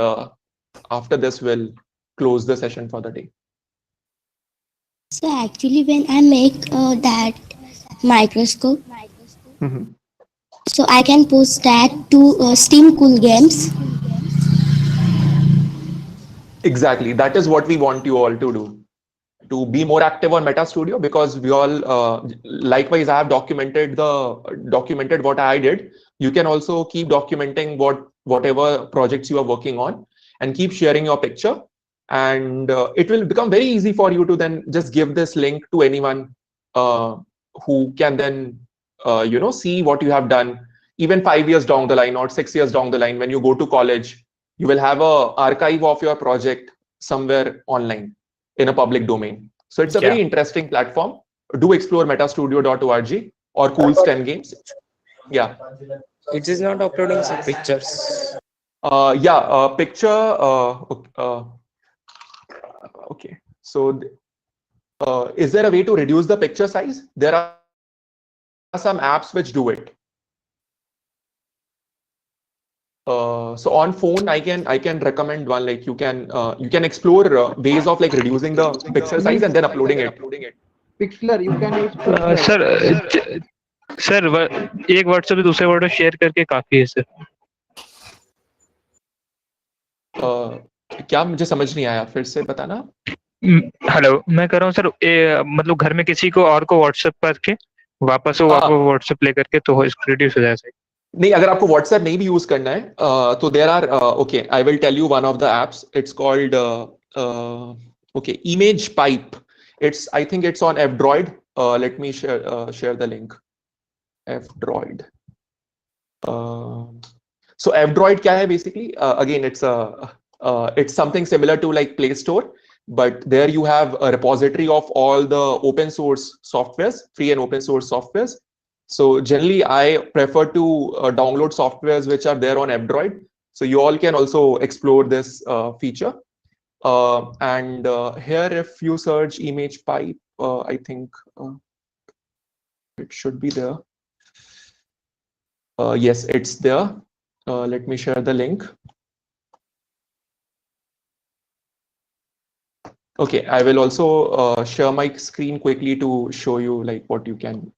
after this we'll close the session for the day. So actually when I make that microscope, so I can post that to Steam Cool Games. Exactly, that is what we want you all to do, to be more active on Meta Studio, because we all likewise I have documented what I did. You can also keep documenting whatever projects you are working on and keep sharing your picture, and it will become very easy for you to then just give this link to anyone who can then see what you have done even 5 years down the line or 6 years down the line. When you go to college, you will have a archive of your project somewhere online in a public domain. So it's a very interesting platform. Do explore metastudio.org or Cool's 10 Games. Yeah. It is not uploading some pictures. Picture. Okay. So is there a way to reduce the picture size? There are some apps which do it. So on phone, I can recommend one. Like you can explore ways of like reducing the pixel size and then uploading it. Pixlr, you can use Pixlr. Sir एक WhatsApp से दूसरे WhatsApp share करके काफी है sir. क्या मुझे समझ नहीं आया, फिर से बताना. हेलो, मैं कर रहा हूँ सर, मतलब घर में किसी को और को व्हाट्सएप करके वापस वो आपको व्हाट्सएप ले करके तो रिड्यूस हो जाए. नहीं, अगर आपको व्हाट्सएप नहीं भी यूज करना है तो there are okay, I will tell you one of the apps. It's called okay, image pipe. It's, I think it's on F-Droid. Let me share the link. F-Droid. So F-Droid क्या है basically? Again, it's something similar to like Play Store, but there you have a repository of all the open source softwares, free and open source softwares. So generally, I prefer to download softwares which are there on F-Droid. So you all can also explore this feature. And here, if you search image pipe, I think it should be there. Yes, it's there. Let me share the link. Okay, I will also share my screen quickly to show you like what you can.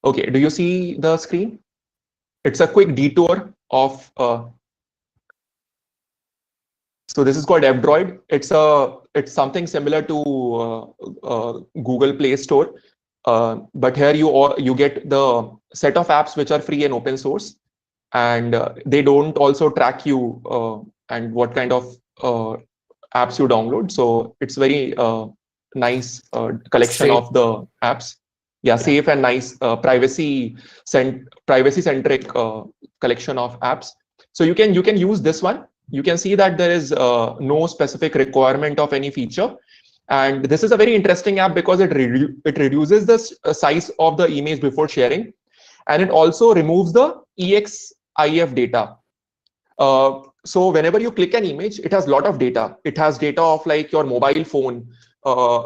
Okay, do you see the screen? It's a quick detour of. So this is called F-Droid. It's something similar to Google Play Store, but here you get the set of apps which are free and open source, and they don't also track you and what kind of apps you download. So it's very nice collection of the apps. Yeah, safe and nice, privacy centric collection of apps. So you can use this one. You can see that there is no specific requirement of any feature, and this is a very interesting app because it reduces the size of the image before sharing, and it also removes the EXIF data. So whenever you click an image, it has a lot of data. It has data of like your mobile phone,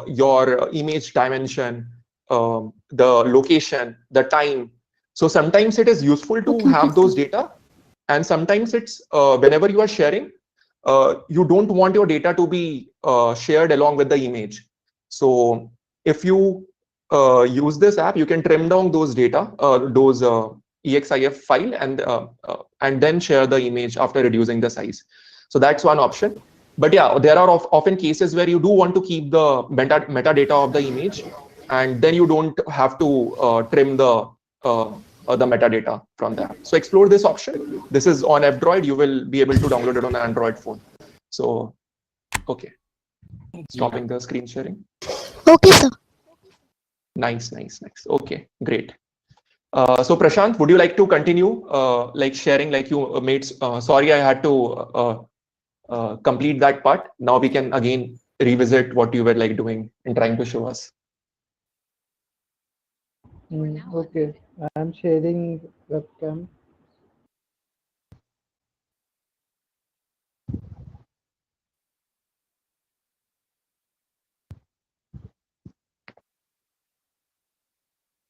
your image dimension, the location, the time. So sometimes it is useful to have those data, and sometimes it's whenever you are sharing, you don't want your data to be shared along with the image. So if you use this app, you can trim down those data, those EXIF file, and then share the image after reducing the size. So that's one option. But yeah, there are often cases where you do want to keep the metadata of the image. and then you don't have to trim the metadata from that. So explore this option. This is on F-Droid. You will be able to download it on an Android phone. So, okay. Stopping the screen sharing. Okay, sir. Nice. Okay, great. So Prashant, would you like to continue like sharing, like you made, sorry, I had to complete that part. Now we can again revisit what you were like doing and trying to show us. Okay, I'm sharing webcam.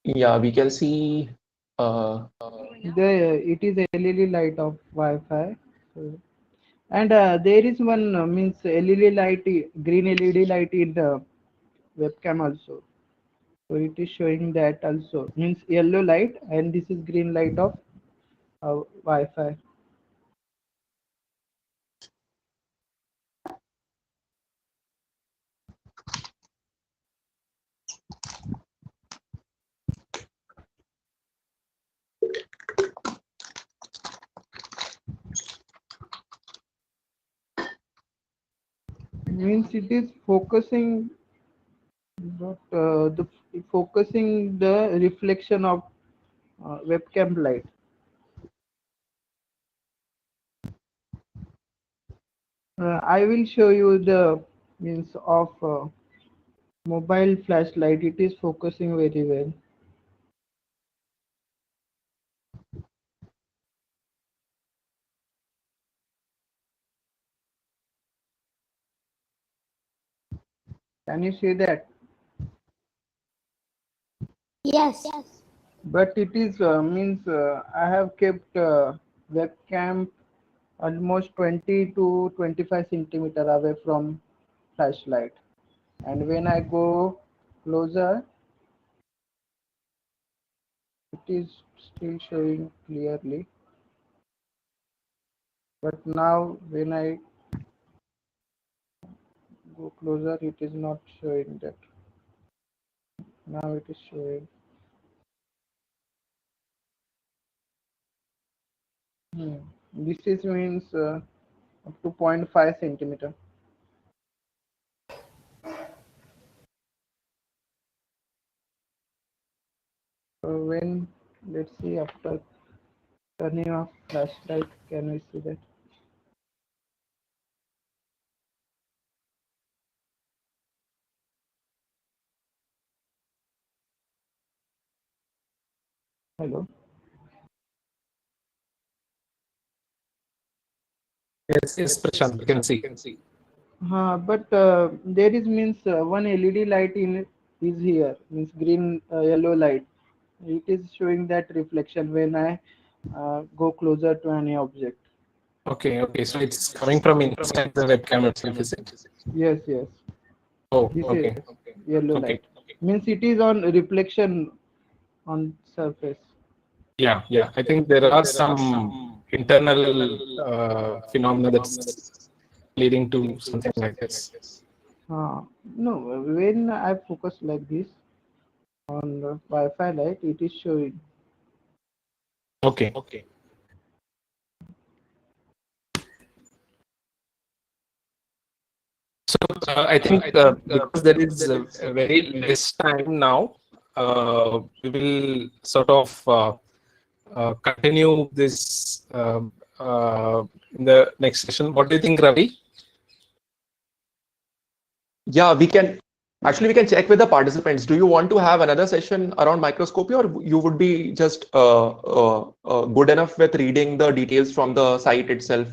Yeah, we can see. It is LED light of Wi-Fi. So, and there is one means LED light, green LED light in the webcam also. So it is showing that also, means yellow light, and this is green light of Wi-Fi. Means it is focusing, but focusing the reflection of webcam light. I will show you the means of mobile flashlight. It is focusing very well. Can you see that? Yes. But it is means I have kept webcam almost 20 to 25 centimeter away from flashlight, and when I go closer, it is still showing clearly. But now when I go closer, it is not showing that. Now it is showing. This is means up to 0.5 centimeter. So when, let's see, after turning off flashlight, can we see that? Hello. Yes, Prashant, you can see. But there is means one LED light in is here, means green yellow light. It is showing that reflection when I go closer to any object. Okay. So it's coming from inside the webcam itself, is it? Yes. Oh, This okay. is yellow Okay. light. Means it is on reflection on surface. Yeah. I think there are some internal phenomena that's leading to something like this. No, when I focus like this on the Wi-Fi light, it is showing. Okay. So I think because there is a very less time now, we will sort of continue this in the next session. What do you think, Ravi? Yeah, we can check with the participants. Do you want to have another session around microscopy, or you would be just good enough with reading the details from the site itself?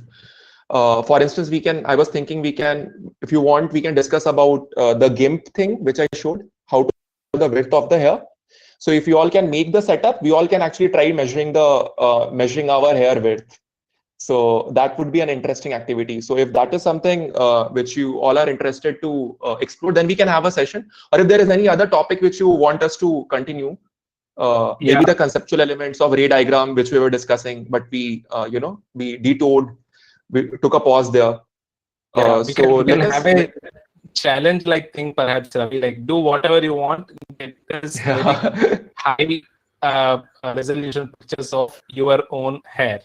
For instance, I was thinking we can, if you want, we can discuss about the GIMP thing, which I showed, how to the width of the hair. So if you all can make the setup, we all can actually try measuring our hair width. So that would be an interesting activity. So if that is something which you all are interested to explore, then we can have a session. Or if there is any other topic which you want us to continue, maybe the conceptual elements of ray diagram, which we were discussing, but we detoured, we took a pause there. We can have a challenge-like thing, perhaps, Ravi. Like, do whatever you want. Get this very high resolution pictures of your own hair.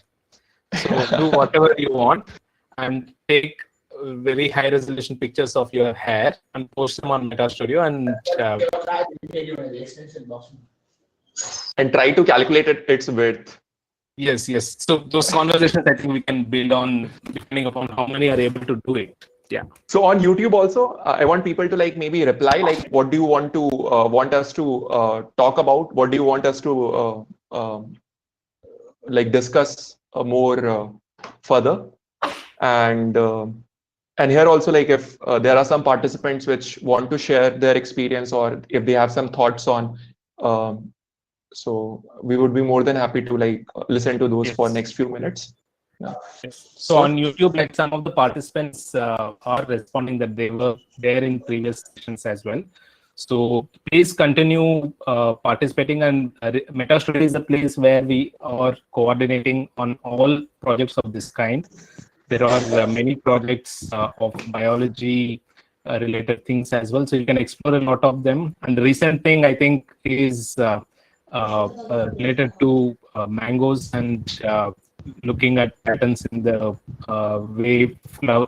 So do whatever you want and take very high resolution pictures of your hair and post them on Meta Studio and try to calculate its width. yes. So those conversations I think we can build on depending upon how many are able to do it. Yeah. So on YouTube also, I want people to like maybe reply like, what do you want to want us to talk about? What do you want us to like discuss more further? And here also, like if there are some participants which want to share their experience or if they have some thoughts on, so we would be more than happy to like listen to those for next few minutes. Yeah. So on YouTube, like some of the participants are responding that they were there in previous sessions as well. So please continue participating, and Meta Studio is a place where we are coordinating on all projects of this kind. There are many projects of biology related things as well, so you can explore a lot of them. And the recent thing I think is related to mangoes and looking at patterns in the way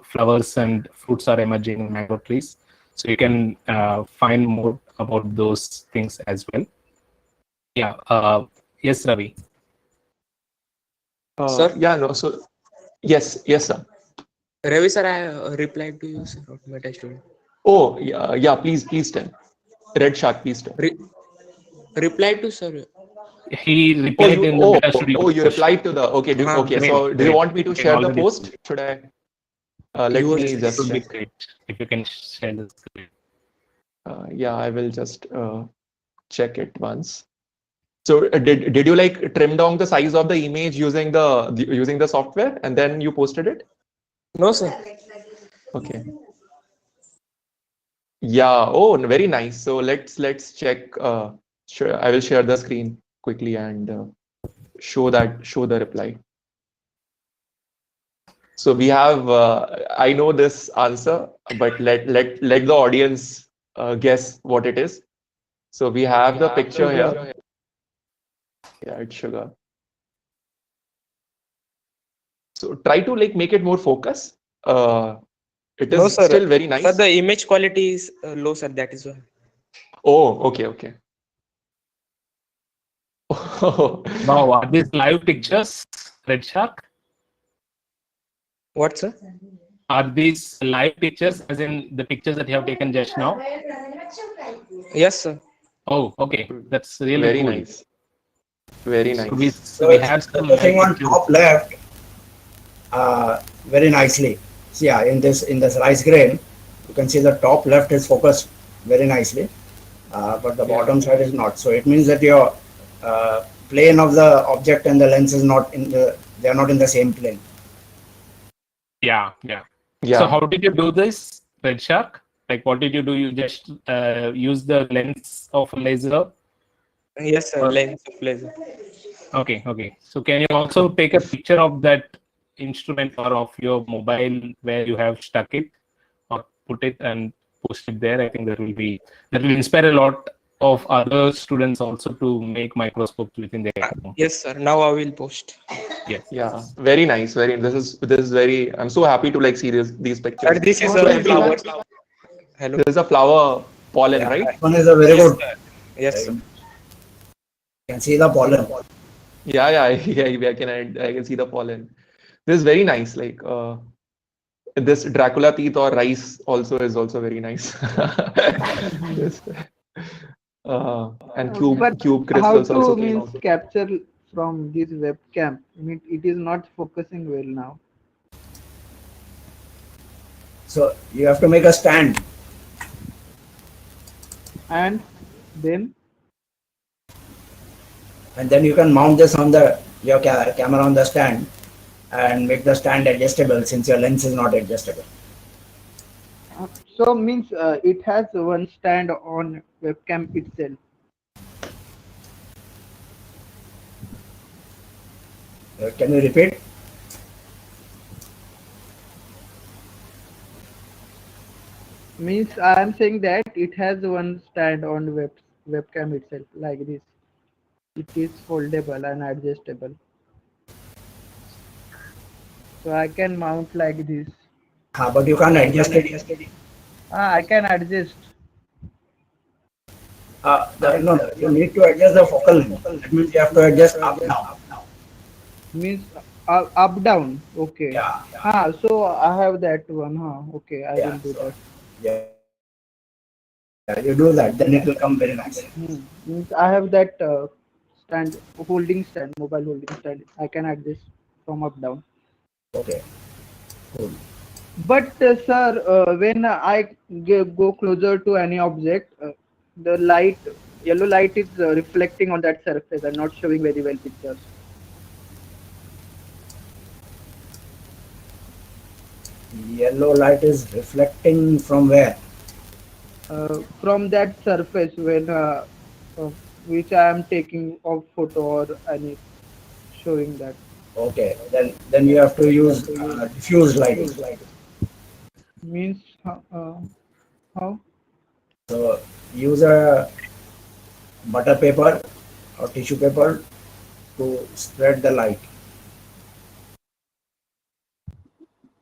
flowers and fruits are emerging in mango trees. So you can find more about those things as well. Yeah. Yes, Ravi. Sir? Yeah, no. So yes, sir. Ravi sir, I replied to you, sir, on Meta Studio. Oh, yeah. Please tell. Red Shark, please tell. Replied to sir. He replied in the Meta Studio. Oh, you replied to the. Okay. Great, So do you want me to share the already post? Should I? Let me just. It would be great if you can share the screen. Yeah, I will just check it once. So did you like trim down the size of the image using the software and then you posted it? No, sir. Okay. Yeah. Oh, very nice. So let's check. Sure, I will share the screen quickly and show the reply. So we have. I know this answer, but let the audience guess what it is. So we have the picture here. Yeah, it's sugar. So try to like make it more focus. It is still very nice. But the image quality is low, sir. That is why. Oh, okay. Wow, are these live pictures, Red Shark? What, sir? Are these live pictures, as in the pictures that you have taken just now? Yes, sir. Oh, okay. That's really very cool. nice. Very nice. So we have some the thing on top left very nicely. So yeah, in this rice grain, you can see the top left is focused very nicely, but the bottom side is not. So it means that your plane of the object and the lens is not they are not in the same plane. Yeah. So how did you do this, Red Shark? Like, what did you do? You just use the lens of laser? Yes, sir. Lens of laser. Okay. So can you also take a picture of that instrument or of your mobile where you have stuck it, or put it and post it there? I think that will inspire a lot of other students also to make microscopes within their home. Yes, sir. Now I will post. Yes. Yeah, very nice. This is very. I'm so happy to like see these pictures. Sir, this is a flower. Hello. This is a flower pollen, right? That one is a very good. Yes, sir. You can see the pollen. Yeah. I can see the pollen. This is very nice. Like this Dracula teeth or rice also is also very nice. Yes. And cube crystals how also to came means out. capture from this webcam? I mean, it is not focusing well now. So you have to make a stand. And then you can mount this on your camera on the stand and make the stand adjustable since your lens is not adjustable. so means it has one stand on webcam itself. Can you repeat? Means I am saying that it has one stand on webcam itself like this. It is foldable and adjustable. So I can mount like this. But you can't adjust it. I can adjust. No, you need to adjust the focal length. That means you have to adjust up down. Means up down. Okay. Yeah. So I have that one. Okay, I will do that. Yeah, you do that, then it will come very nice. Means I have that stand, holding stand, mobile holding stand. I can adjust from up down. Okay. Cool. But sir, when I go closer to any object, the yellow light is reflecting on that surface and not showing very well pictures. Yellow light is reflecting from where? From that surface when which I am taking of photo or any showing that. Okay, then you have to use diffuse lighting. Means how? So use a butter paper or tissue paper to spread the light.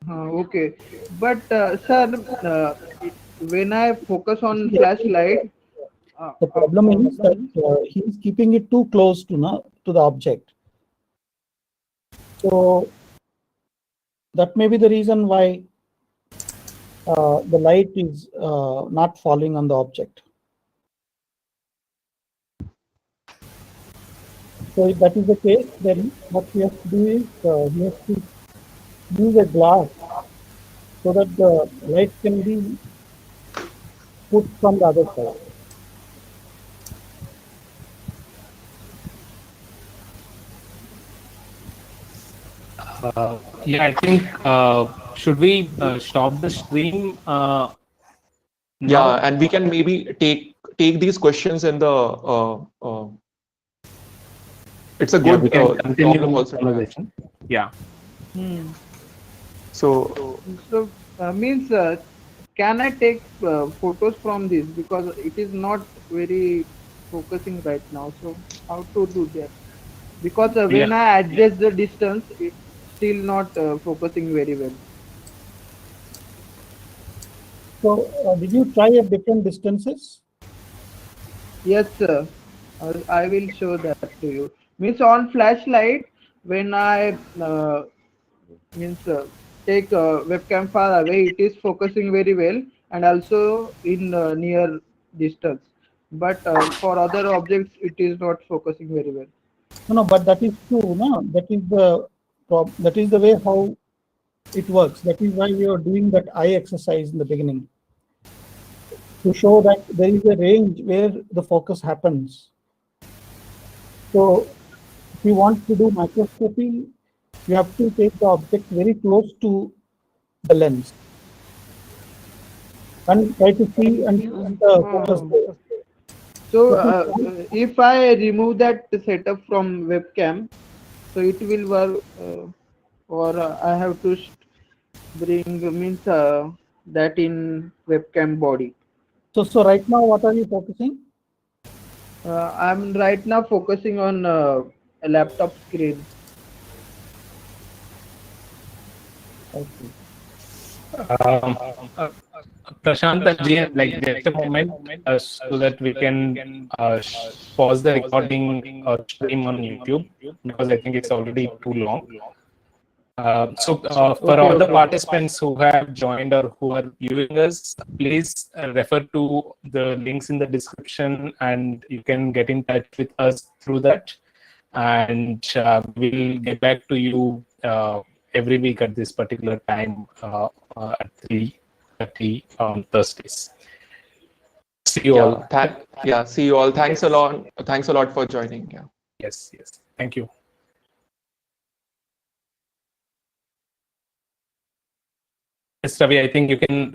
Okay, but sir, when I focus on flashlight, The problem is that he is keeping it too close to the object. So that may be the reason why the light is not falling on the object. So if that is the case, then what we have to do is we have to use a glass so that the light can be put from the other side. Yeah, I think should we stop the stream? Yeah, and we can maybe take these questions in the. It's a good problem also to have. Yeah. So means can I take photos from this, because it is not very focusing right now. So how to do that? Because when I adjust the distance, it's still not focusing very well. So did you try at different distances? Yes, sir. I will show that to you. Means on flashlight, when I take webcam far away, it is focusing very well, and also in near distance. But for other objects, it is not focusing very well. No, but that is true. No, that is the way how it works. That is why we are doing that eye exercise in the beginning, to show that there is a range where the focus happens. So if you want to do microscopy, you have to take the object very close to the lens and try to see and focus there. So if I remove that setup from webcam, so it will work, or I have to bring that in webcam body. So right now, what are you focusing? I'm right now focusing on a laptop screen. Okay. Prashant and Jian, like just a moment, so that we can pause the recording or stream on YouTube, because I think it's already too long. For all the participants who have joined or who are viewing us, please refer to the links in the description, and you can get in touch with us through that. And we'll get back to you every week at this particular time at 3:30 on Thursdays. See you all. See you all. Thanks a lot. Thanks a lot for joining. Yeah. Yes. Thank you. Yes, Ravi, I think you can